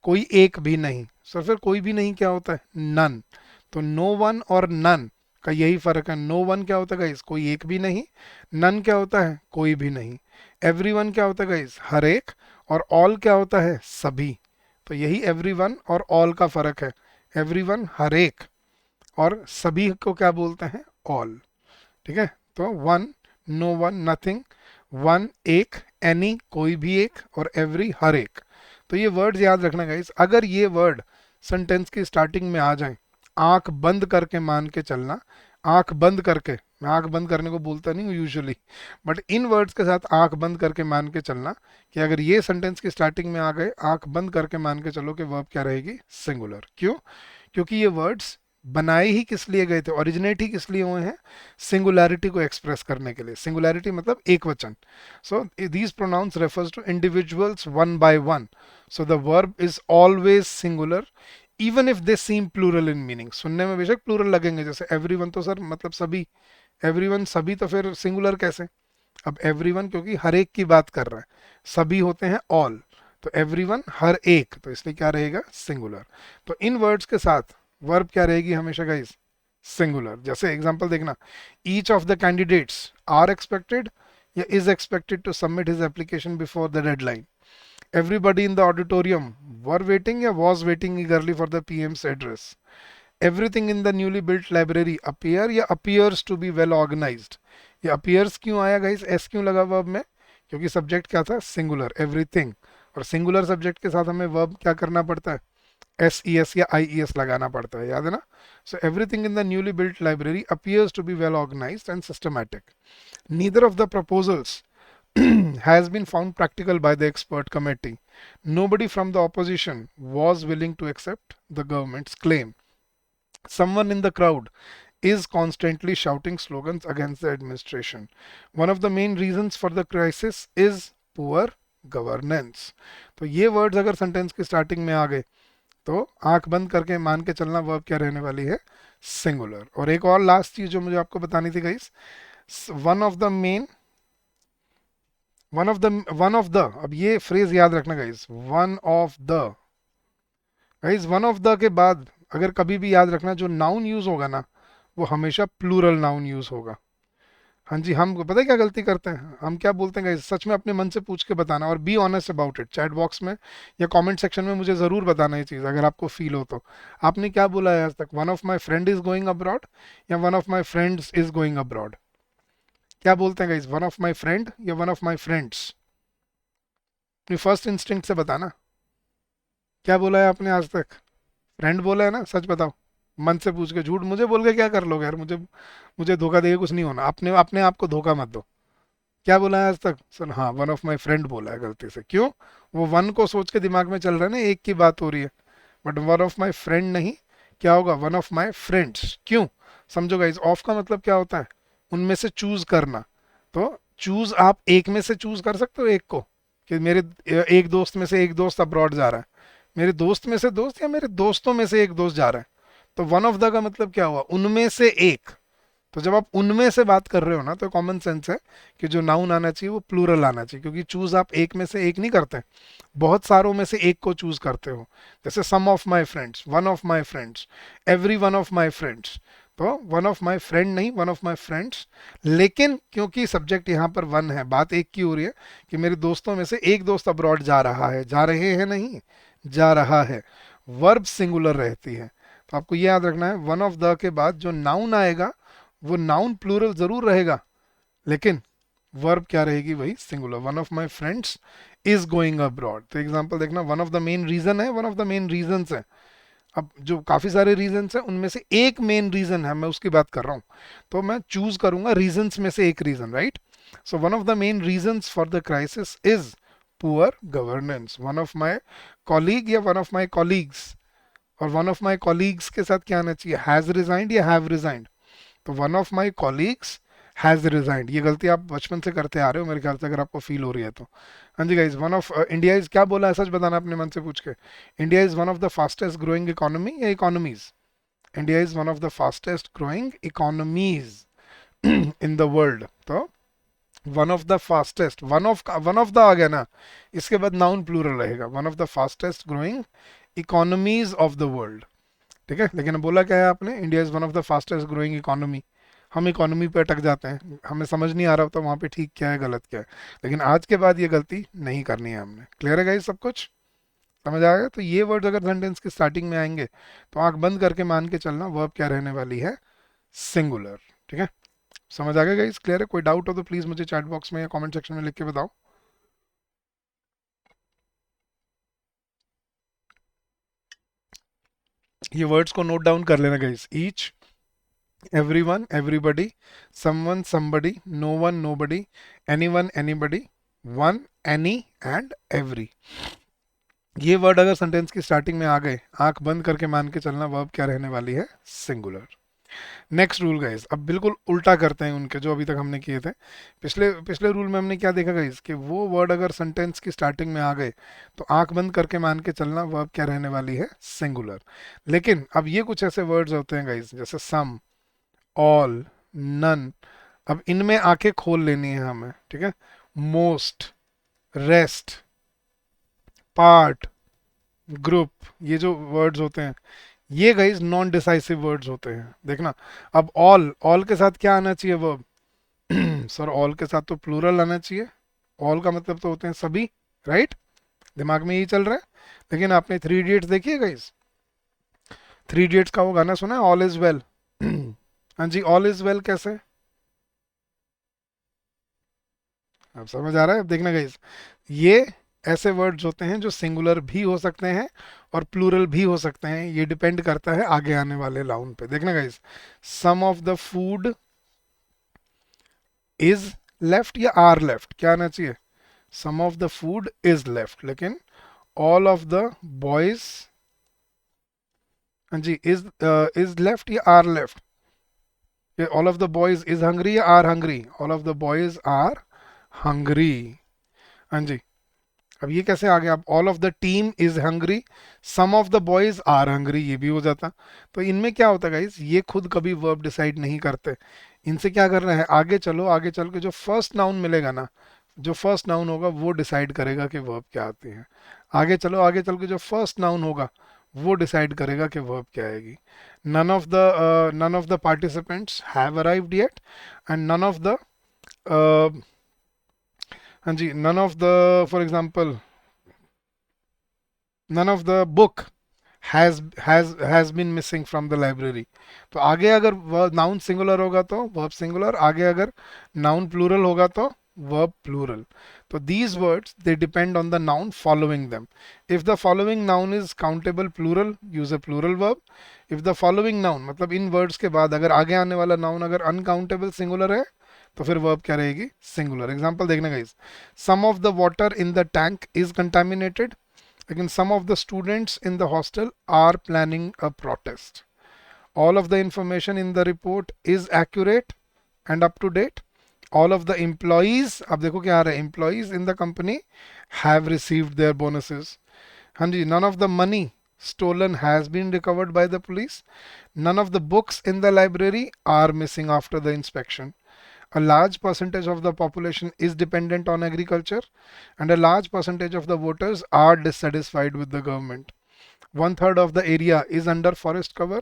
[SPEAKER 1] कोई एक भी नहीं, सर फिर कोई भी नहीं क्या होता है, नन। तो नो वन और नन का यही फर्क है। नो वन क्या होता है गाइस, कोई एक भी नहीं। नन क्या होता है, कोई भी नहीं। एवरी वन क्या होता है गाइस, हर एक। और ऑल क्या होता है, सभी। तो यही एवरी वन और ऑल का फर्क है। एवरी वन हर एक, और सभी को क्या बोलते हैं, ऑल। ठीक है, तो one, no one, nothing, one एक, एनी कोई भी एक, और एवरी हर एक। तो ये वर्ड्स याद रखना गाइस। अगर ये वर्ड सेंटेंस की स्टार्टिंग में आ जाए, आंख बंद करके मान के चलना, आंख बंद करके, मैं आंख बंद करने को बोलता नहीं हूँ यूजुअली, बट इन वर्ड्स के साथ आंख बंद करके मान के चलना कि अगर ये सेंटेंस की स्टार्टिंग में आ गए, आंख बंद करके मान के चलो कि वर्ब क्या रहेगी, सिंगुलर। क्यों, क्योंकि ये वर्ड्स बनाए ही किस लिए गए थे, ओरिजिनेट ही किस लिए हुए हैं, सिंगुलैरिटी को एक्सप्रेस करने के लिए। सिंगुलैरिटी मतलब एक वचन। So these pronouns refers to individuals one by one, so the verb is always singular even if they seem plural in meaning. सुनने में बेशक प्लूरल लगेंगे, जैसे एवरीवन तो सर मतलब सभी, एवरीवन सभी, तो फिर सिंगुलर कैसे। अब एवरीवन क्योंकि हर एक की बात कर रहा है, सभी होते हैं ऑल, तो एवरीवन हर एक, तो इसलिए क्या रहेगा, सिंगुलर। तो इन वर्ड्स के साथ वर्ब क्या रहेगी हमेशा गाइस, सिंगुलर। जैसे एग्जांपल देखना, each of the candidates are expected या is expected to submit his application before the deadline. Everybody in the auditorium were waiting या was waiting eagerly for the PM's address. Everything in the newly built library appear या appears to be well organised. ये appears क्यों आया guys, S क्यों लगा verb में, क्योंकि subject क्या था, सिंगुलर, एवरीथिंग। और सिंगुलर सब्जेक्ट के साथ हमें वर्ब क्या करना पड़ता है, एस ई एस या आई ई एस लगाना पड़ता है, याद है ना। So everything in the newly built library appears to be well organised and systematic. Neither of the proposals has been found practical by the expert committee. Nobody from the opposition was willing to accept the government's claim. Someone in the crowd is constantly shouting slogans against the administration. One of the main reasons for the crisis is poor governance. तो ये words अगर sentence की starting में आ गए तो आंख बंद करके मान के चलना वर्ब क्या रहने वाली है, सिंगुलर। और एक और लास्ट चीज जो मुझे आपको बतानी थी guys, one of the main, one of the, अब ये फ्रेज याद रखना guys, one of the. Guys one of the के बाद अगर कभी भी याद रखना जो नाउन यूज होगा ना, वो हमेशा प्लूरल नाउन यूज होगा। हाँ जी, हम पता है क्या गलती करते हैं, हम क्या बोलते हैं गाइस, सच में अपने मन से पूछ के बताना और be honest about it. Chat box में या कमेंट सेक्शन में मुझे ज़रूर बताना ये चीज़ अगर आपको फील हो तो। आपने क्या बोला है आज तक, one of my friend is going abroad या one of my friends is going abroad. क्या बोलते हैं guys, one of my friend या वन ऑफ माई फ्रेंड्स। अपनी फर्स्ट इंस्टिंक्ट से बताना, क्या बोला है आपने आज तक, फ्रेंड बोला है ना, सच बताओ, मन से पूछ के। झूठ मुझे बोल के क्या कर लोगे यार, मुझे मुझे धोखा देके कुछ नहीं होना, अपने अपने आप को धोखा मत दो। क्या बोला है आज तक सर, हाँ वन ऑफ माई फ्रेंड बोला है गलती से। क्यों, वो वन को सोच के दिमाग में चल रहा है ना, एक की बात हो रही है, but one of my friend नहीं, क्या होगा, वन ऑफ माई फ्रेंड्स। क्यों, समझो गाइस, ऑफ का मतलब क्या होता है, उनमें से चूज करना। तो चूज आप एक में से चूज कर सकते हो एक को, कि मेरे एक दोस्त में से एक दोस्त अब्रॉड जा रहा है, मेरे दोस्त में से दोस्त या मेरे दोस्तों में से एक दोस्त जा रहा है। तो वन ऑफ द का मतलब क्या हुआ, उनमें से एक। तो जब आप उनमें से बात कर रहे हो ना, तो कॉमन सेंस है कि जो नाउन आना चाहिए वो प्लूरल आना चाहिए, क्योंकि चूज आप एक में से एक नहीं करते, बहुत सारों में से एक को चूज करते हो। जैसे some of my friends, one of my friends, every one of my friends, तो वन ऑफ माई फ्रेंड नहीं, वन ऑफ माई फ्रेंड्स। लेकिन क्योंकि सब्जेक्ट यहाँ पर वन है, बात एक की हो रही है कि मेरे दोस्तों में से एक दोस्त अब्रॉड जा रहा है, जा रहे हैं नहीं, जा रहा है, वर्ब सिंगुलर रहती है। तो आपको ये याद रखना है, वन ऑफ द के बाद जो नाउन आएगा वो नाउन प्लूरल जरूर रहेगा, लेकिन वर्ब क्या रहेगी, वही singular. One of my friends is going abroad, तो एग्जाम्पल देखना, one of the main reason है, one of the main reasons है। अब जो काफी सारे रीजंस हैं उनमें से एक मेन रीजन है, मैं उसकी बात कर रहा हूँ, तो मैं चूज करूंगा रीजंस में से एक reason, right. So one of the main reasons for the crisis is poor governance. One of my colleague या वन ऑफ माई कॉलीग्स, और वन ऑफ माई कॉलीग्स के साथ क्या आना चाहिए, हैज रिजाइंड या हैव रिजाइंड। तो one of my colleagues has resigned, ये गलती आप बचपन से करते आ रहे हो मेरे ख्याल से, अगर आपको फील हो रही है तो। हाँ जी guys, one of India is, क्या बोला है, सच बताना अपने मन से पूछ के। India is one of the fastest growing economy या economies. India is one of the fastest growing economies in the world. तो one of the fastest, one of the आ गया ना, इसके बाद नाउन प्लूरल रहेगा, one of the fastest growing economies of the world. ठीक है, लेकिन बोला क्या है आपने, India is one of the fastest growing economy. हम इकोनॉमी पे अटक जाते हैं, हमें समझ नहीं आ रहा होता वहाँ पे ठीक क्या है गलत क्या है, लेकिन आज के बाद ये गलती नहीं करनी है हमने। क्लियर है गाइस, सब कुछ समझ आ गया। तो ये वर्ड अगर सेंटेंस की स्टार्टिंग में आएंगे तो आंख बंद करके मान के चलना वर्ब क्या रहने वाली है, सिंगुलर। ठीक है, समझ आ गया गाइस, क्लियर है। कोई डाउट हो तो प्लीज मुझे चैट बॉक्स में या कमेंट सेक्शन में लिख के बताओ। ये वर्ड्स को नोट डाउन कर लेना guys, each, everyone, everybody, someone, somebody, no one, nobody, anyone, anybody, one, any and every। ये वर्ड अगर सेंटेंस की स्टार्टिंग में आ गए, आंख बंद करके मान के चलना वर्ब क्या रहने वाली है, सिंगुलर। नेक्स्ट रूल गाइस, अब बिल्कुल उल्टा करते हैं उनके जो अभी तक हमने किए थे। पिछले पिछले रूल में हमने क्या देखा गाइस, कि वो वर्ड अगर सेंटेंस की स्टार्टिंग में आ गए तो आंख बंद करके मान के चलना वर्ब क्या रहने वाली है, सिंगुलर। लेकिन अब ये कुछ ऐसे वर्ड्स होते हैं गाइस, जैसे सम, ऑल, नन, अब इनमें आंखें खोल लेनी है हमें। ठीक है, मोस्ट, रेस्ट, पार्ट, ग्रुप, ये जो वर्ड्स होते हैं ये गाइस नॉन डिसाइसिव वर्ड्स होते हैं, देखना। अब ऑल, ऑल के साथ क्या आना चाहिए वर्ब, सर ऑल के साथ तो प्लूरल आना चाहिए, ऑल का मतलब तो होते हैं सभी, राइट, दिमाग में यही चल रहा है। लेकिन आपने थ्री इडियट्स देखी है गाइस, थ्री इडियट्स का वो गाना सुना है, ऑल इज वेल। हाँ जी, ऑल इज वेल कैसे, अब समझ आ रहा है। अब देखना गाइस, ये ऐसे वर्ड्स होते हैं जो सिंगुलर भी हो सकते हैं और प्लूरल भी हो सकते हैं, ये डिपेंड करता है आगे आने वाले नाउन पे। देखना guys, some of the food is left या आर लेफ्ट, क्या आना चाहिए, some of the food is left. लेकिन ऑल ऑफ द बॉयज, हाँ जी, इज लेफ्ट या are left, all of the boys is hungry या are hungry, all of the boys are hungry. हाँ जी, अब ये कैसे आ गया, अब all of the team is hungry, some of the boys are hungry, ये भी हो जाता। तो इनमें क्या होता है गाइस, ये खुद कभी वर्ब डिसाइड नहीं करते, इनसे क्या करना है, आगे चलो, आगे चल के जो फर्स्ट नाउन मिलेगा ना, जो फर्स्ट नाउन होगा वो डिसाइड करेगा कि वर्ब क्या आती है। आगे चलो, आगे चल के जो फर्स्ट नाउन होगा वो डिसाइड करेगा कि वर्ब क्या आएगी। None of the participants have arrived yet, and none of the, हाँ जी, none of the, for example, none of the book has been missing from the library. तो आगे अगर नाउन सिंगुलर होगा तो वर्ब सिंगुलर, आगे अगर नाउन प्लूरल होगा तो verb plural. So these words, they depend on the noun following them. If the following noun is countable plural, use a plural verb. If the following noun, मतलब इन words के बाद अगर आगे आने वाला noun अगर uncountable singular है तो फिर verb क्या रहेगी, singular. Example देखना guys, some of the water in the tank is contaminated, लेकिन some of the students in the hostel are planning a protest. All of the information in the report is accurate and up to date. All of the employees, अब देखो क्या आ रहा है, employees in the company have received their bonuses. हाँ जी, none of the money stolen has been recovered by the police. None of the books in the library are missing after the inspection. A large percentage of the population is dependent on agriculture, and a large percentage of the voters are dissatisfied with the government. One third of the area is under forest cover.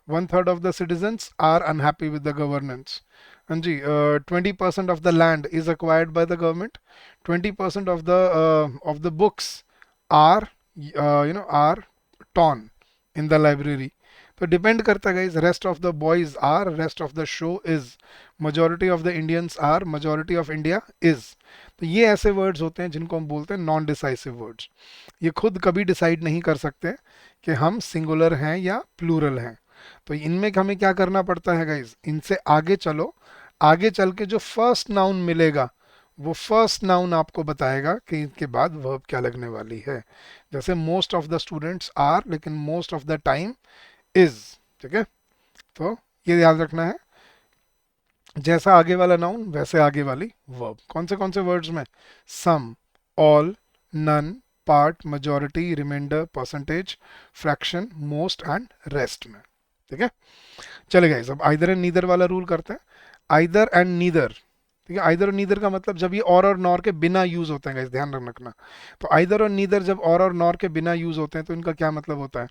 [SPEAKER 1] One third of the citizens are unhappy with the governance. And 20% of the land is acquired by the government. 20% of the books are are torn in the library. तो depend करता है guys, rest of the boys are, rest of the show is, majority of the Indians are, majority of India is. तो ये ऐसे words होते हैं जिनको हम बोलते हैं नॉन डिसाइसिव वर्ड्स. ये खुद कभी डिसाइड नहीं कर सकते कि हम सिंगुलर हैं या प्लूरल हैं. तो इनमें हमें क्या करना पड़ता है गाइज, इनसे आगे चलो. आगे चल के जो फर्स्ट नाउन मिलेगा वो फर्स्ट नाउन आपको बताएगा कि इनके बाद वर्ब क्या लगने वाली है. जैसे most of the students are, लेकिन most of the time is. ठीक है, तो ये याद रखना है. जैसा आगे वाला नाउन वैसे आगे वाली वर्ब. कौन से वर्ड्स में? Some, all, none, part, majority, reminder, percentage, fraction, most and rest में. ठीक है, चलेगा. इस अब आइदर एंड नीदर वाला रूल करते हैं. Either and neither. ठीक है, आइदर और नीदर का मतलब जब ये और नॉर के बिना यूज होते हैं गाइस, ध्यान रखना. तो आइदर और नीदर जब और नॉर के बिना यूज होते हैं तो इनका क्या मतलब होता है?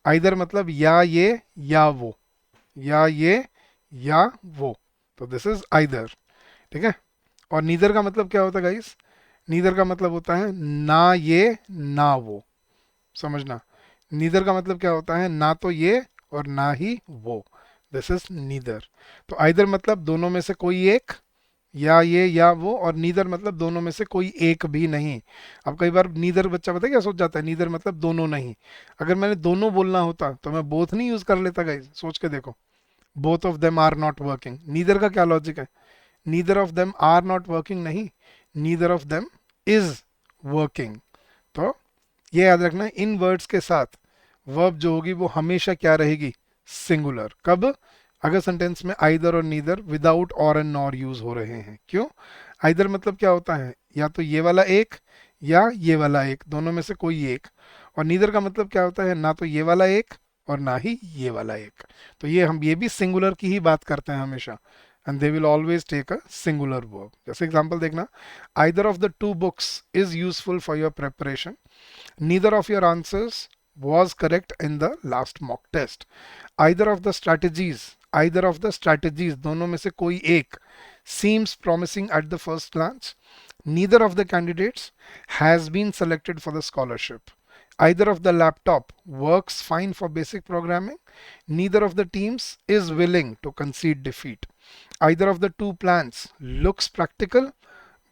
[SPEAKER 1] आइदर मतलब या ये या वो, या ये या वो. तो दिस इज आइदर. ठीक है, और नीदर का मतलब क्या होता है गाइस? नीदर का मतलब होता है ना ये ना वो. समझना, नीदर का मतलब क्या होता है? ना तो ये और ना ही वो. This is neither. तो आइदर मतलब दोनों में से कोई एक, या ये या वो, और नीदर मतलब दोनों में से कोई एक भी नहीं. अब कई बार नीदर बच्चा पता है क्या सोच जाता है? नीदर मतलब दोनों नहीं. अगर मैंने दोनों बोलना होता तो मैं बोथ नहीं यूज कर लेता गाइस. सोच के देखो, both of them are not working. Neither का क्या लॉजिक है? Neither of them are not working नहीं, neither of them is working. तो ये याद रखना, इन वर्ड्स के साथ वर्ब जो होगी वो हमेशा क्या रहेगी? सिंगुलर. कब? अगर सेंटेंस में आइदर और नीदर विदाउट और एंड नॉर यूज हो रहे हैं. क्यों? आइदर मतलब क्या होता है? या तो ये वाला एक या ये वाला एक, दोनों में से कोई एक. और नीदर का मतलब क्या होता है? ना तो ये वाला एक और ना ही ये वाला एक. तो ये भी सिंगुलर की ही बात करते हैं हमेशा. And they will always take a singular verb. जैसे एग्जांपल देखना, either of the two books is useful for your preparation. Neither of your answers was correct in the last mock test. Either of the strategies, either of the strategies, दोनों में से कोई एक, seems promising at the first glance. Neither of the candidates has been selected for the scholarship. Either of the laptop works fine for basic programming. Neither of the teams is willing to concede defeat. Either of the two plans looks practical,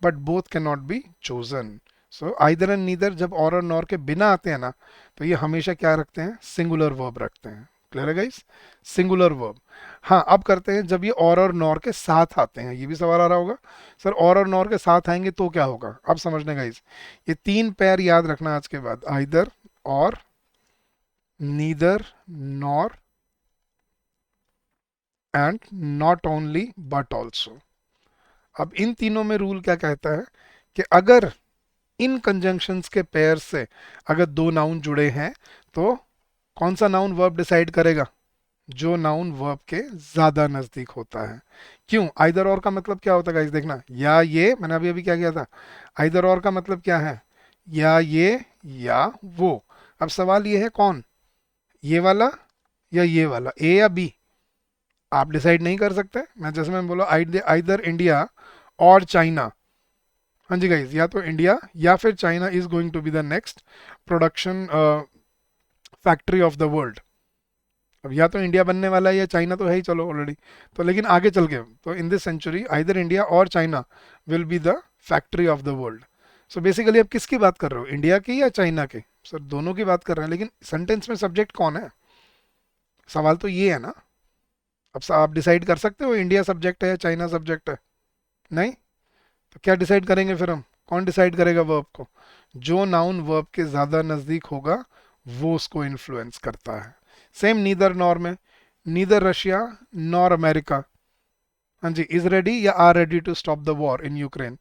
[SPEAKER 1] but both cannot be chosen. So either and neither जब और nor के बिना आते हैं ना, तो ये हमेशा क्या रखते हैं? सिंगुलर वर्ब रखते हैं. क्लियर है गाइस? Singular verb. हाँ, अब करते हैं जब ये और नॉर के साथ आते हैं. ये भी सवाल आ रहा होगा, सर और नॉर के साथ आएंगे तो क्या होगा? अब समझने गाइस, ये तीन पैर याद रखना आज के बाद. आइदर और, neither nor, and not only but also. अब इन तीनों में रूल क्या कहता है कि अगर इन कंजंक्शंस के पेयर से अगर दो नाउन जुड़े हैं तो कौन सा नाउन वर्ब डिसाइड करेगा? जो नाउन वर्ब के ज्यादा नजदीक होता है. क्यों? आइदर और का मतलब क्या होता है गाइस? देखना, या ये, मैंने अभी अभी क्या किया था, आइदर और का मतलब क्या है? या ये या वो. अब सवाल ये है कौन, ये वाला या ये वाला, ए या बी? आप डिसाइड नहीं कर सकते. जैसे मैं बोला आइदर इंडिया और चाइना. हाँ जी गाइज, या तो इंडिया या फिर China is going to be the next production factory of the world. अब या तो इंडिया बनने वाला है या चाइना तो है ही, चलो ऑलरेडी. तो लेकिन आगे चल के तो in this century either India और China will be the factory of the world. So basically आप किसकी बात कर रहे हो, इंडिया की या चाइना की? सर दोनों की बात कर रहे हैं, लेकिन सेंटेंस में सब्जेक्ट कौन है? सवाल तो ये है ना. अब आप डिसाइड कर सकते हो इंडिया सब्जेक्ट है या चाइना सब्जेक्ट है? नहीं. तो क्या डिसाइड करेंगे फिर हम? कौन डिसाइड करेगा वर्ब को? जो नाउन वर्ब के ज्यादा नजदीक होगा वो उसको इन्फ्लुएंस करता है. सेम नीदर नॉर में, नीदर रशिया नॉर अमेरिका, हाँ जी, इज रेडी या are ready to stop the war in Ukraine.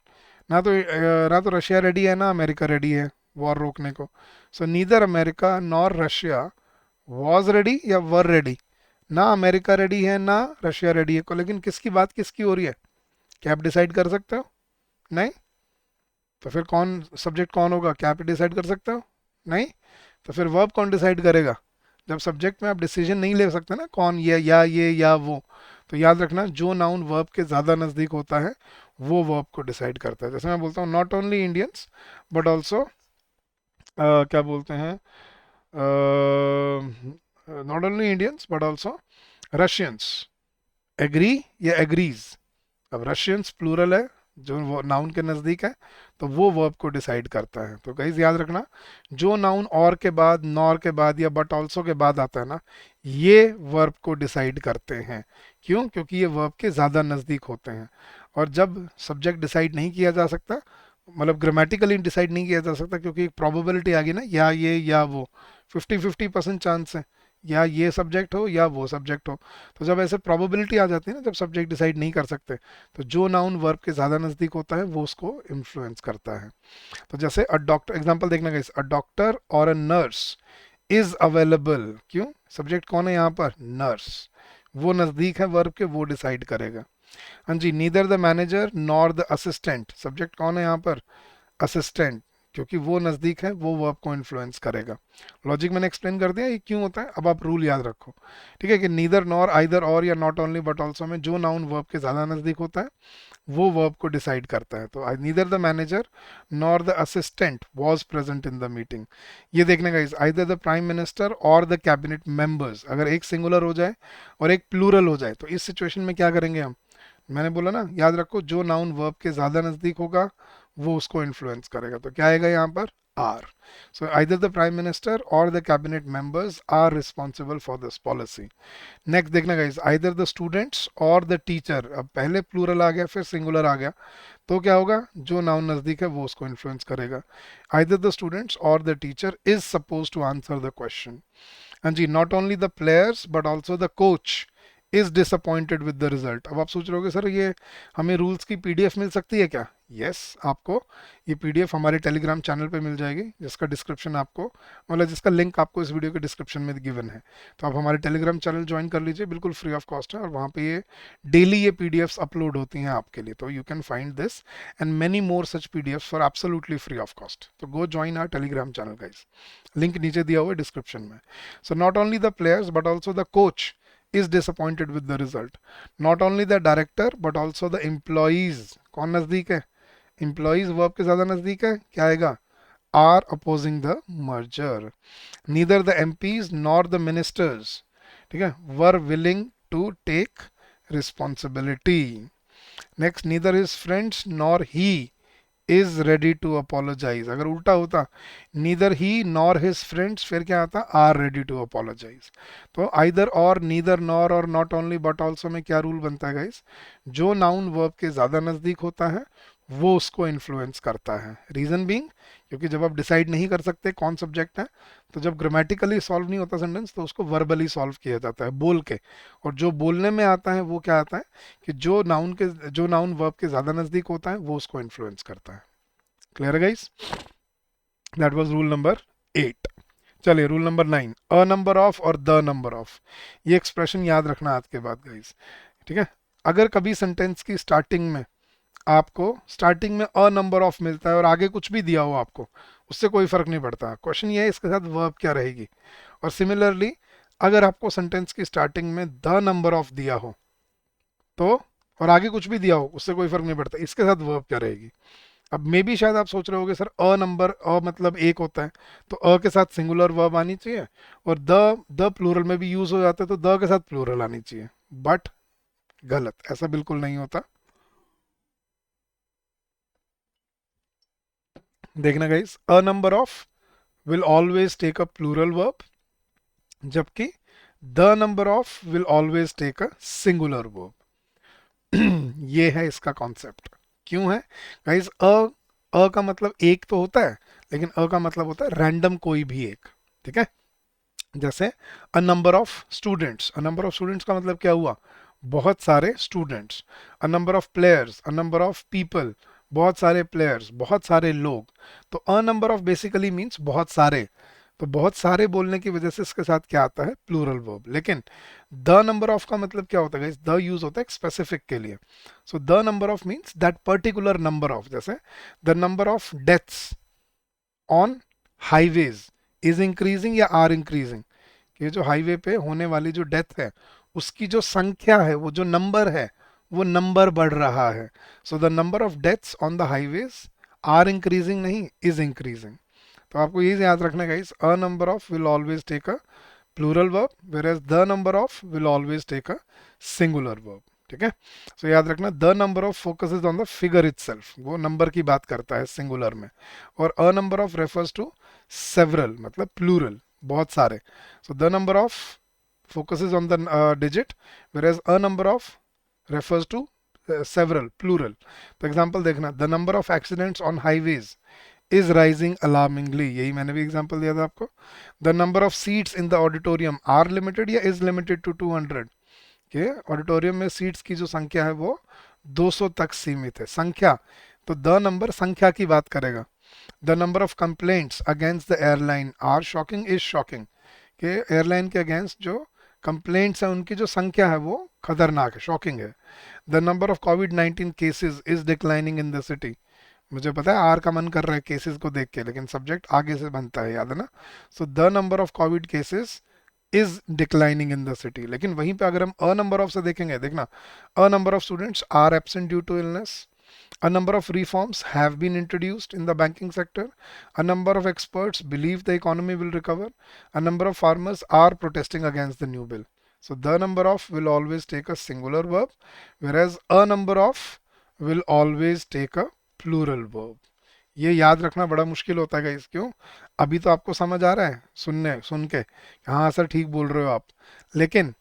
[SPEAKER 1] ना तो रशिया रेडी है ना अमेरिका रेडी है. वॉर रोकने को। So neither America nor Russia was ready या वर रेडी, ना अमेरिका रेडी है ना रशिया रेडी है को, लेकिन किसकी बात किसकी हो रही है, क्या आप डिसाइड कर सकते हो? नहीं। तो फिर कौन सब्जेक्ट कौन होगा, क्या आप डिसाइड कर सकते हो? नहीं। तो फिर वर्ब कौन डिसाइड करेगा? जब सब्जेक्ट में आप डिसीजन नहीं ले सकते ना कौन ये या वो, तो याद रखना जो नाउन वर्ब के ज़्यादा नज़दीक होता है वो वर्ब को डिसाइड करता है। जैसे मैं बोलता हूँ not only Indians but also क्या बोलते हैं, not only Indians but also Russians agree या एग्रीज। अब रशियंस प्लूरल है, जो वो नाउन के नज़दीक है, तो वो वर्ब को डिसाइड करता है। तो गाइस याद रखना जो नाउन और के बाद, नॉर के बाद या बट ऑल्सो के बाद आता है ना, ये वर्ब को डिसाइड करते हैं। क्यों? क्योंकि ये वर्ब के ज़्यादा नज़दीक होते हैं। और जब सब्जेक्ट डिसाइड नहीं किया जा सकता, मतलब ग्रामेटिकली डिसाइड नहीं किया जा सकता, क्योंकि एक प्रोबेबिलिटी आ गई ना, या ये या वो, 50-50% चांस है या ये सब्जेक्ट हो या वो सब्जेक्ट हो। तो जब ऐसे प्रोबेबिलिटी आ जाती है ना, जब सब्जेक्ट डिसाइड नहीं कर सकते, तो जो नाउन वर्ब के ज़्यादा नज़दीक होता है वो उसको इन्फ्लुएंस करता है। तो जैसे अ डॉक्टर, एग्जांपल देखना गाइस, अ डॉक्टर और अ नर्स इज अवेलेबल। क्यों? सब्जेक्ट कौन है यहाँ पर? नर्स। वो नज़दीक है वर्ब के, वो डिसाइड करेगा। हाँ जी, neither the manager nor the assistant, subject कौन है यहाँ पर? असिस्टेंट, क्योंकि वो नज़दीक है वो वर्ब को इन्फ्लुएंस करेगा। लॉजिक मैंने एक्सप्लेन कर दिया ये क्यों होता है, अब आप रूल याद रखो। ठीक है कि नीदर नॉर आइदर और या नॉट ओनली बट ऑल्सो में जो नाउन वर्ब के ज़्यादा नज़दीक होता है वो वर्ब को डिसाइड करता है। तो neither the manager nor the assistant was present in the meeting. ये देखने का इस आइदर द प्राइम मिनिस्टर और द कैबिनेट मेंबर्स, अगर एक सिंगुलर हो जाए और एक प्लूरल हो जाए तो इस सिचुएशन में क्या करेंगे हम? मैंने बोला ना, याद रखो जो नाउन वर्ब के ज़्यादा नज़दीक होगा वो उसको इन्फ्लुएंस करेगा। तो क्या आएगा यहाँ पर? Are. So either the prime minister और the cabinet members are responsible for this policy. Next देखना गाइस, आइदर द स्टूडेंट्स और द टीचर, अब पहले प्लूरल आ गया फिर सिंगुलर आ गया, तो क्या होगा? जो नाउन नज़दीक है वो उसको इन्फ्लुएंस करेगा। आइदर द स्टूडेंट्स और the teacher is suppose to answer the question. हाँ जी, not only the players but also the coach is disappointed with the result. अब आप सोच रहे होगे सर ये हमें रूल्स की पीडीएफ मिल सकती है क्या? यस, आपको ये पीडीएफ हमारे टेलीग्राम चैनल पे मिल जाएगी, जिसका डिस्क्रिप्शन आपको, मतलब जिसका लिंक आपको इस वीडियो के डिस्क्रिप्शन में गिवन है। तो आप हमारे टेलीग्राम चैनल ज्वाइन कर लीजिए, बिल्कुल फ्री ऑफ कॉस्ट है, और वहाँ पे ये डेली ये पीडीएफ्स अपलोड होती हैं आपके लिए। तो you can find this and many more such PDFs for absolutely free of cost. तो go join our Telegram channel guys, link नीचे दिया हुआ है डिस्क्रिप्शन में। So not only the players but also the coach is disappointed with the result. Not only the director but also the employees, कौन नजदीक है? employees verb के ज्यादा नजदीक है, क्या आएगा? are opposing the merger. Neither the MPs nor the ministers, ठीक है, were willing to take responsibility. Next, neither his friends nor he is ready to apologise. अगर उल्टा होता, neither he nor his friends, फिर क्या आता? Are ready to apologise. तो either और, नीदर नॉर और नॉट ओनली बट ऑल्सो में क्या रूल बनता है गाइस? जो नाउन वर्ब के ज्यादा नजदीक होता है वो उसको इन्फ्लुएंस करता है। रीजन बीइंग, क्योंकि जब आप डिसाइड नहीं कर सकते कौन सब्जेक्ट है, तो जब ग्रामेटिकली सॉल्व नहीं होता सेंटेंस तो उसको वर्बली सॉल्व किया जाता है, बोल के। और जो बोलने में आता है वो क्या आता है कि जो नाउन वर्ब के ज्यादा नजदीक होता है वो उसको इन्फ्लुएंस करता है। क्लियर है guys? That was rule number 8। चलिए rule number 9, a number of और द नंबर ऑफ। ये एक्सप्रेशन याद रखना आज के बाद गाइस, ठीक है? अगर कभी सेंटेंस की स्टार्टिंग में आपको स्टार्टिंग में अ नंबर ऑफ मिलता है और आगे कुछ भी दिया हो आपको, उससे कोई फर्क नहीं पड़ता। क्वेश्चन ये है इसके साथ वर्ब क्या रहेगी। और सिमिलरली अगर आपको सेंटेंस की स्टार्टिंग में द नंबर ऑफ दिया हो तो, और आगे कुछ भी दिया हो, उससे कोई फर्क नहीं पड़ता, इसके साथ वर्ब क्या रहेगी। अब मे भी शायद आप सोच रहे होगे सर अ नंबर, अ मतलब एक होता है, तो अ के साथ सिंगुलर वर्ब आनी चाहिए, और द प्लूरल में भी यूज हो जाता है तो द के साथ प्लूरल आनी चाहिए। बट गलत, ऐसा बिल्कुल नहीं होता। देखना guys, a number of will always take a plural verb, जबकि the number of will always take a singular verb. ये है इसका कॉन्सेप्ट। क्यों है गाइस? अ का मतलब एक तो होता है, लेकिन अ का मतलब होता है रैंडम कोई भी एक। ठीक है? जैसे अ number of students, a number of students का मतलब क्या हुआ? बहुत सारे students. A number of players, a number of people, बहुत सारे प्लेयर्स, बहुत सारे लोग। तो अ नंबर ऑफ बेसिकली मीन्स बहुत सारे। तो बहुत सारे बोलने की वजह से इसके साथ क्या आता है, प्लूरल वर्ब। लेकिन द नंबर ऑफ का मतलब क्या होता है, द यूज होता है स्पेसिफिक के लिए। So the number of means that particular number of, जैसे the number of deaths on highways is increasing या आर इंक्रीजिंग। ये जो हाईवे पे होने वाली जो डेथ है, उसकी जो संख्या है, वो जो नंबर है, वो नंबर बढ़ रहा है। So the number of deaths on the highways are increasing, नहीं इज इंक्रीजिंग। तो आपको ये याद रखना है guys, a number of will always take a plural verb, whereas the number of will always take a singular verb. ठीक है, so याद रखना, the number of focuses on the figure itself, वो नंबर की बात करता है सिंगुलर में। और a number of refers to several, मतलब प्लूरल, बहुत सारे। सो the number of focuses on the digit, whereas a number of refers to several, plural. तो एग्जांपल देखना, the number of accidents on highways is rising alarmingly, यही मैंने भी example दिया था आपको। the number of seats in the auditorium are limited या is limited to 200, के ऑडिटोरियम में सीट्स की जो संख्या है वो 200 तक सीमित है। संख्या, तो द नंबर संख्या की बात करेगा। The number of complaints against the airline are shocking is shocking, कि एयरलाइन के अगेंस्ट जो कंप्लेंट्स हैं उनकी जो संख्या है वो खतरनाक है, शॉकिंग है। The number of covid cases is declining in the city. मुझे पता है आर का मन कर रहा है केसेस को देख के, लेकिन सब्जेक्ट आगे से बनता है, याद है ना। सो the number of Covid cases is declining in the city. लेकिन वहीं पे अगर हम अ नंबर ऑफ से देखेंगे, देखना, a number of students are absent due to illness, a number of reforms have been introduced in the banking sector. A number of experts believe the economy will recover. A number of farmers are protesting against the new bill. So the number of will always take a singular verb, whereas a number of will always take a plural verb. ये याद रखना बड़ा मुश्किल होता है guys, क्यों? अभी तो आपको समझ आ रहा है सुन के, हाँ सर ठीक बोल रहे हो आप। लेकिन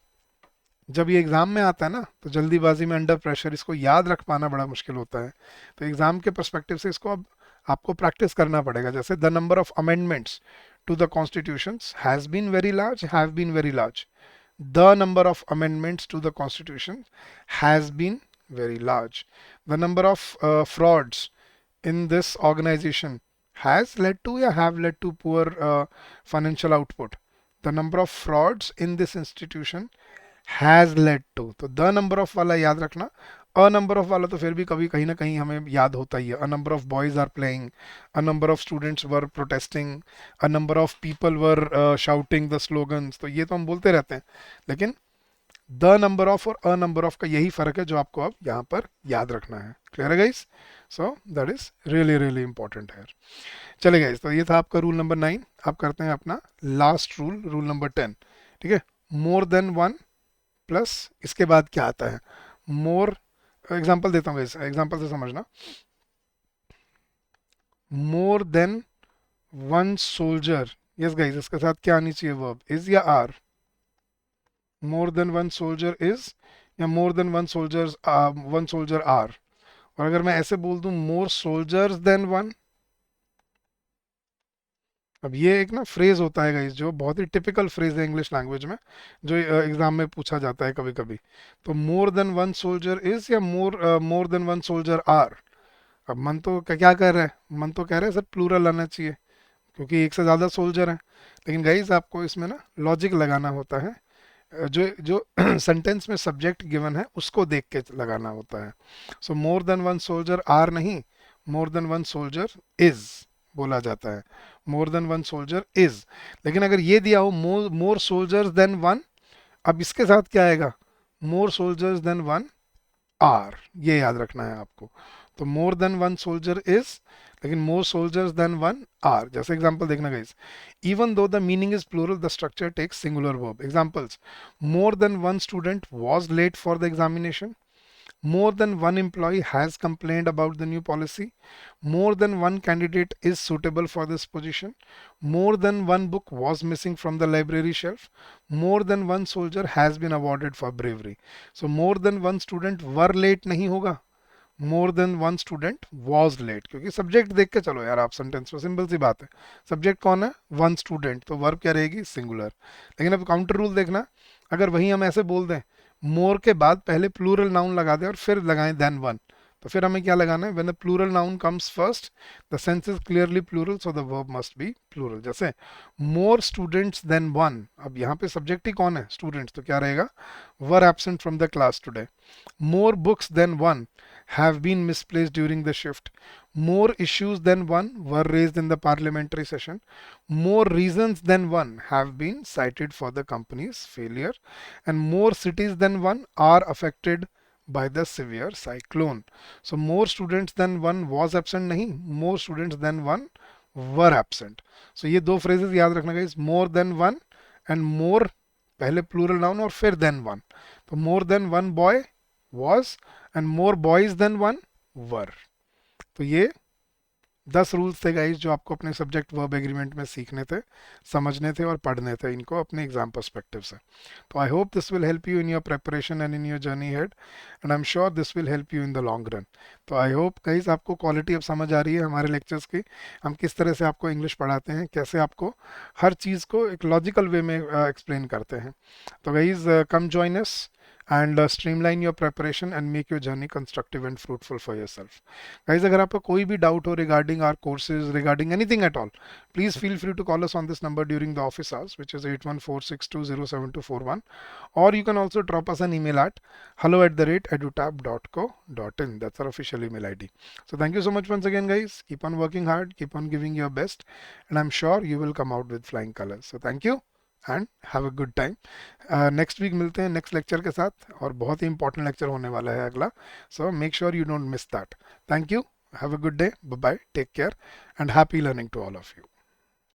[SPEAKER 1] जब ये एग्जाम में आता है ना, तो जल्दीबाजी में अंडर प्रेशर इसको याद रख पाना बड़ा मुश्किल होता है। तो एग्जाम के पर्सपेक्टिव से इसको अब आपको प्रैक्टिस करना पड़ेगा। जैसे the number of amendments to the constitution has been very large, have been very large. The number of amendments to the constitution has been very large. The number of frauds in this organization has led to या have led to poor financial output. The number of frauds in this institution has led to, तो the number of वाला याद रखना। अ number of वाला तो फिर भी कभी कहीं ना कहीं हमें याद होता ही है। A number of boys are playing, a number of students were protesting, a number of people were shouting the slogans, तो ये तो हम बोलते रहते हैं। लेकिन द नंबर ऑफ और अ नंबर ऑफ का यही फर्क है जो आपको अब यहाँ पर याद रखना है। क्लियर है guys? So that is really really important है। चले गाइस, तो ये था आपका रूल नंबर 9। आप करते हैं अपना लास्ट रूल, रूल नंबर 10। ठीक है, मोर देन वन प्लस इसके बाद क्या आता है, मोर। एग्जाम्पल देता हूँ गाइस, एग्जाम्पल से समझना। More than one soldier, yes guys, इसके साथ क्या आनी चाहिए, वर्ब इज या are. More than one soldier is या more than one soldier are. और अगर मैं ऐसे बोल दूं मोर सोल्जर्स देन वन, अब ये एक ना फ्रेज होता है गाइस, जो बहुत ही टिपिकल फ्रेज है इंग्लिश लैंग्वेज में, जो एग्जाम में पूछा जाता है कभी कभी। तो more than one soldier is या more than one soldier are. अब मन तो क्या कह रहा है, मन तो कह रहा है सर प्लूरल आना चाहिए, क्योंकि एक से ज़्यादा सोल्जर हैं। लेकिन गाइस आपको इसमें ना लॉजिक लगाना होता है। जो जो सेंटेंस में सब्जेक्ट गिवन है उसको देख के लगाना होता है। So more than one soldier are नहीं, more than one soldier is बोला जाता है। More than one soldier is. लेकिन अगर ये दिया हो more more soldiers than one, अब इसके साथ क्या आएगा, more soldiers than one are, ये याद रखना है आपको। तो more than one soldier is, लेकिन more soldiers than one are. जैसे एग्जांपल देखना guys, even though the meaning is plural the structure takes singular verb. Examples: more than one student was late for the examination, more than one employee has complained about the new policy, more than one candidate is suitable for this position, more than one book was missing from the library shelf, more than one soldier has been awarded for bravery. So more than one student were late नहीं होगा, more than one student was late, क्योंकि subject देख के चलो यार आप sentence में, simple सी बात है। सब्जेक्ट कौन है, वन स्टूडेंट, तो वर्ब क्या रहेगी, सिंगुलर। लेकिन अब काउंटर रूल देखना, अगर वही हम ऐसे बोल दें मोर के बाद पहले प्लूरल नाउन लगा दें और फिर लगाएं देन वन, तो फिर हमें क्या लगाना है, when a plural noun comes first the sense is clearly plural so the verb must be plural. जैसे मोर स्टूडेंट्स देन वन, अब यहाँ पे सब्जेक्ट ही कौन है, स्टूडेंट्स, तो क्या रहेगा, were absent from the class today. More books than one have been misplaced during the shift. More issues than one were raised in the parliamentary session. More reasons than one have been cited for the company's failure. And more cities than one are affected by the severe cyclone. So more students than one was absent नहीं, more students than one were absent. So ये दो phrases याद रखना guys, more than one and more पहले plural noun और फिर than one। तो more than one boy was and more boys than one were। तो ये 10 रूल्स थे गाइस जो आपको अपने सब्जेक्ट वर्ब एग्रीमेंट में सीखने थे, समझने थे और पढ़ने थे इनको अपने एग्जाम पर्सपेक्टिव से। तो I hope this will help you in your preparation and in your journey head, and I am sure this will help you in the long run. तो आई होप गाइस आपको quality अब समझ आ रही है हमारे lectures की, हम किस तरह से आपको इंग्लिश पढ़ाते हैं, कैसे आपको हर चीज़ को एक लॉजिकल वे में एक्सप्लेन करते हैं। तो guys come join us and streamline your preparation and make your journey constructive and fruitful for yourself. Guys, अगर आपका कोई भी डाउट हो regarding our courses, regarding anything at all, please feel free to call us on this number during the office hours, which is 8146207241, or you can also drop us an email at hello@edutab.co.in. That's our official email ID. So thank you so much once again, guys. Keep on working hard, keep on giving your best, and I'm sure you will come out with flying colors. So thank you and have a good time. Next week मिलते हैं next lecture के साथ, और बहुत ही important lecture होने वाला है अगला, so make sure you don't miss that. Thank you, have a good day, bye bye, take care and happy learning to all of you.